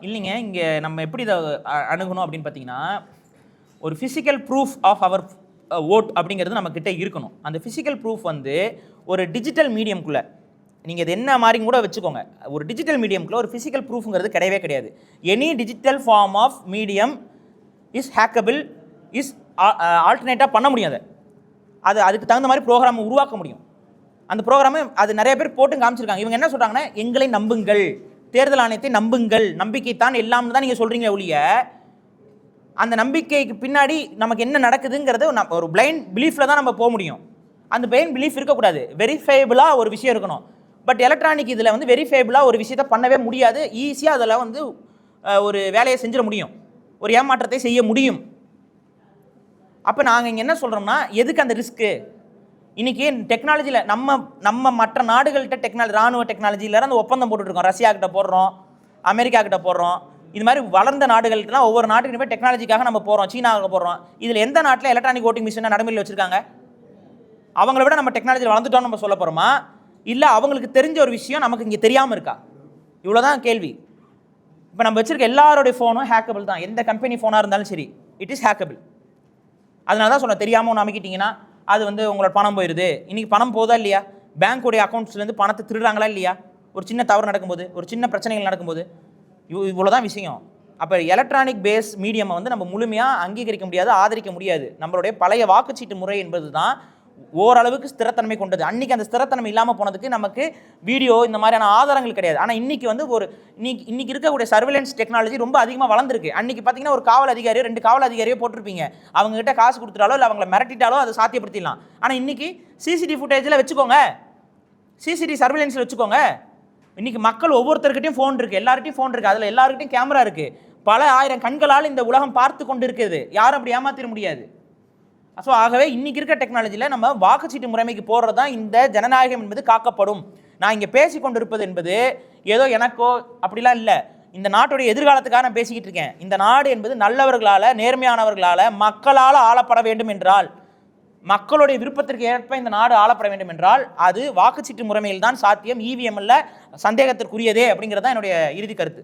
இல்லைங்க, இங்கே நம்ம எப்படி இதை அணுகணும் அப்படின்னு பார்த்தீங்கன்னா, ஒரு physical proof of our oath அப்படிங்கிறது நம்மக்கிட்ட இருக்கணும். அந்த ஃபிசிக்கல் ப்ரூஃப் வந்து ஒரு டிஜிட்டல் மீடியம்குள்ளே நீங்கள் இது என்ன மாதிரி கூட வச்சுக்கோங்க. ஒரு டிஜிட்டல் மீடியம்குள்ளே ஒரு ஃபிசிக்கல் ப்ரூஃப்ங்கிறது கிடையவே கிடையாது. Any digital form of medium is hackable, is ஆல்டர்னேட்டாக பண்ண முடியாது. அதுக்கு தகுந்த மாதிரி ப்ரோக்ராம் உருவாக்க முடியும். அந்த ப்ரோக்ராமை அது நிறைய பேர் போட்டு காமிச்சிருக்காங்க. இவங்க என்ன சொல்கிறாங்கன்னா, எங்களை நம்புங்கள், தேர்தல் ஆணையத்தை நம்புங்கள், நம்பிக்கைத்தான் எல்லாம்னு தான் நீங்கள் சொல்கிறீங்க ஒழிய அந்த நம்பிக்கைக்கு பின்னாடி நமக்கு என்ன நடக்குதுங்கிறது ஒரு பிளைண்ட் பிலீஃபில் தான் நம்ம போக முடியும். அந்த பிளைண்ட் பிலீஃப் இருக்கக்கூடாது. வெரிஃபைபிளாக ஒரு விஷயம் இருக்கணும். பட் எலக்ட்ரானிக் இதில் வந்து வெரிஃபைபிளாக ஒரு விஷயத்தை பண்ணவே முடியாது. ஈஸியாக அதில் வந்து ஒரு வேலையை செஞ்சிட முடியும், ஒரு ஏமாற்றத்தை செய்ய முடியும். அப்போ நாங்கள் இங்கே என்ன சொல்கிறோம்னா, எதுக்கு அந்த ரிஸ்க்கு? இன்றைக்கி டெக்னாலஜியில் நம்ம மற்ற நாடுகள்கிட்ட இராணுவ டெக்னாலஜியில் அந்த ஒப்பந்தம் போட்டுட்ருக்கோம். ரஷ்யா கிட்ட போடுறோம், அமெரிக்கா கிட்ட போடுறோம். இது மாதிரி வளர்ந்த நாடுகள்லாம் ஒவ்வொரு நாட்டுக்கு போய் டெக்னாலஜிக்காக நம்ம போகிறோம். சீனாவுக்கு போடுறோம். இதில் எந்த நாட்டில் எலக்ட்ரானிக் ஓட்டிங் மிஷினை நடைமுறையில் வச்சுருக்காங்க? அவங்கள விட நம்ம டெக்னாலஜியில் வளர்ந்துட்டோம்னு நம்ம சொல்ல போகிறோமா, இல்லை அவங்களுக்கு தெரிஞ்ச ஒரு விஷயம் நமக்கு இங்கே தெரியாமல் இருக்கா? இவ்வளோதான் கேள்வி. இப்போ நம்ம வச்சுருக்க எல்லாருடைய ஃபோனும் ஹேக்கபிள் தான். எந்த கம்பெனி ஃபோனாக இருந்தாலும் சரி, இட் இஸ் ஹேக்கபிள். அதனால தான் சொல்ல, தெரியாமல் ஒன்று அமைக்கிட்டிங்கன்னா அது வந்து உங்களோட பணம் போயிடுது. இன்றைக்கி பணம் போதா இல்லையா? பேங்க்குடைய அக்கௌண்ட்ஸ்லேருந்து பணத்தை திருடுறாங்களா இல்லையா? ஒரு சின்ன தவறு நடக்கும்போது, ஒரு சின்ன பிரச்சனைகள் நடக்கும்போது, இவ்வளோதான் விஷயம். அப்போ எலக்ட்ரானிக் பேஸ் மீடியமை வந்து நம்ம முழுமையாக அங்கீகரிக்க முடியாது, ஆதரிக்க முடியாது. நம்மளுடைய பழைய வாக்குச்சீட்டு முறை என்பது தான் ஓரளவுக்கு ஸ்திரத்தன்மை கொண்டது. அன்றைக்கி அந்த ஸ்திரத்தன்மை இல்லாமல் போனதுக்கு நமக்கு வீடியோ இந்த மாதிரியான ஆதாரங்கள் கிடையாது. ஆனால் இன்றைக்கி வந்து இன்னைக்கு இருக்கக்கூடிய சர்வேலன்ஸ் டெக்னாலஜி ரொம்ப அதிகமாக வளர்ந்துருக்கு. அன்றைக்கி பார்த்தீங்கன்னா ஒரு காவல் அதிகாரியோ 2 காவல் அதிகாரியோ போட்டிருப்பீங்க, அவங்ககிட்ட காசு கொடுத்துட்டாலோ இல்லை அவங்கள மிரட்டிட்டாலோ அதை சாத்தியப்படுத்திடலாம். ஆனால் இன்றைக்கி சிசிடிவி ஃபுட்டேஜில் வச்சுக்கோங்க, சிசிடிவி சர்வேலன்ஸில் வச்சுக்கோங்க. இன்றைக்கி மக்கள் ஒவ்வொருத்தருக்கிட்டையும் ஃபோன் இருக்குது, எல்லார்கிட்டையும் ஃபோன் இருக்குது, அதில் எல்லாருக்கிட்டையும் கேமரா இருக்குது. பல ஆயிரம் கண்களால் இந்த உலகம் பார்த்து கொண்டு இருக்குது. யாரும் அப்படி ஏமாற்றிட முடியாது. ஸோ ஆகவே இன்றைக்கி இருக்க டெக்னாலஜியில் நம்ம வாக்குச்சீட்டு முறைமைக்கு போடுறது தான் இந்த ஜனநாயகம் என்பது காக்கப்படும். நான் இங்கே பேசி கொண்டு இருப்பது என்பது ஏதோ எனக்கோ அப்படிலாம் இல்லை, இந்த நாட்டுடைய எதிர்காலத்துக்காக நான் பேசிக்கிட்டு இருக்கேன். இந்த நாடு என்பது நல்லவர்களால், நேர்மையானவர்களால், மக்களால் ஆளப்பட வேண்டும் என்றால், மக்களுடைய விருப்பத்திற்கு ஏற்ப இந்த நாடு ஆளப்பட வேண்டும் என்றால் அது வாக்குச்சீட்டு முறைமையில் தான் சாத்தியம். இவிஎம்ல சந்தேகத்திற்குரியதே அப்படிங்கிறது தான் என்னுடைய இறுதி கருத்து.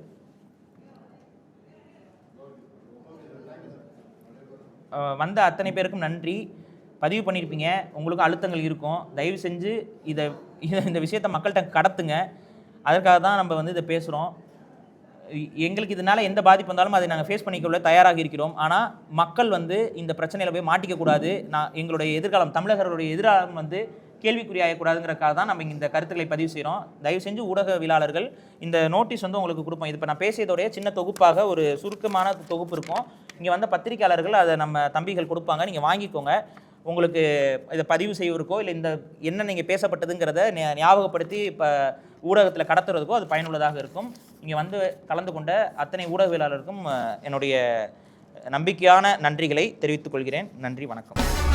வந்த அத்தனை பேருக்கும் நன்றி. பதிவு பண்ணியிருப்பீங்க, உங்களுக்கும் அழுத்தங்கள் இருக்கும். தயவு செஞ்சு இந்த விஷயத்தை மக்கள்கிட்ட கடத்துங்க. அதற்காக தான் நம்ம வந்து இதை பேசுகிறோம். எங்களுக்கு இதனால் எந்த பாதிப்பு வந்தாலும் அதை நாங்கள் ஃபேஸ் பண்ணிக்கொள்ள தயாராக இருக்கிறோம். ஆனால் மக்கள் வந்து இந்த பிரச்சனையில் போய் மாட்டிக்கக்கூடாது. எங்களுடைய எதிர்காலம், தமிழர்களுடைய எதிர்காலம் வந்து கேள்விக்குறியாகக்கூடாதுங்கிறக்காக தான் நம்ம இந்த கருத்துக்களை பதிவு செய்கிறோம். தயவு செஞ்சு ஊடகவியலாளர்கள் இந்த நோட்டீஸ் வந்து உங்களுக்கு கொடுப்போம். இது இப்போ நான் பேசியதோடைய சின்ன தொகுப்பாக ஒரு சுருக்கமான தொகுப்பு இருக்கும். இங்கே வந்த பத்திரிகையாளர்கள் அதை நம்ம தம்பிகள் கொடுப்பாங்க, நீங்கள் வாங்கிக்கோங்க. உங்களுக்கு இதை பதிவு செய்வதற்கோ இல்லை இந்த என்ன நீங்கள் பேசப்பட்டதுங்கிறத ஞாபகப்படுத்தி இப்போ ஊடகத்தில் கடத்துறதுக்கோ அது பயனுள்ளதாக இருக்கும். இங்கே வந்து கலந்து கொண்ட அத்தனை ஊடகவியலாளருக்கும் என்னுடைய நம்பிக்கையான நன்றிகளை தெரிவித்துக் கொள்கிறேன். நன்றி, வணக்கம்.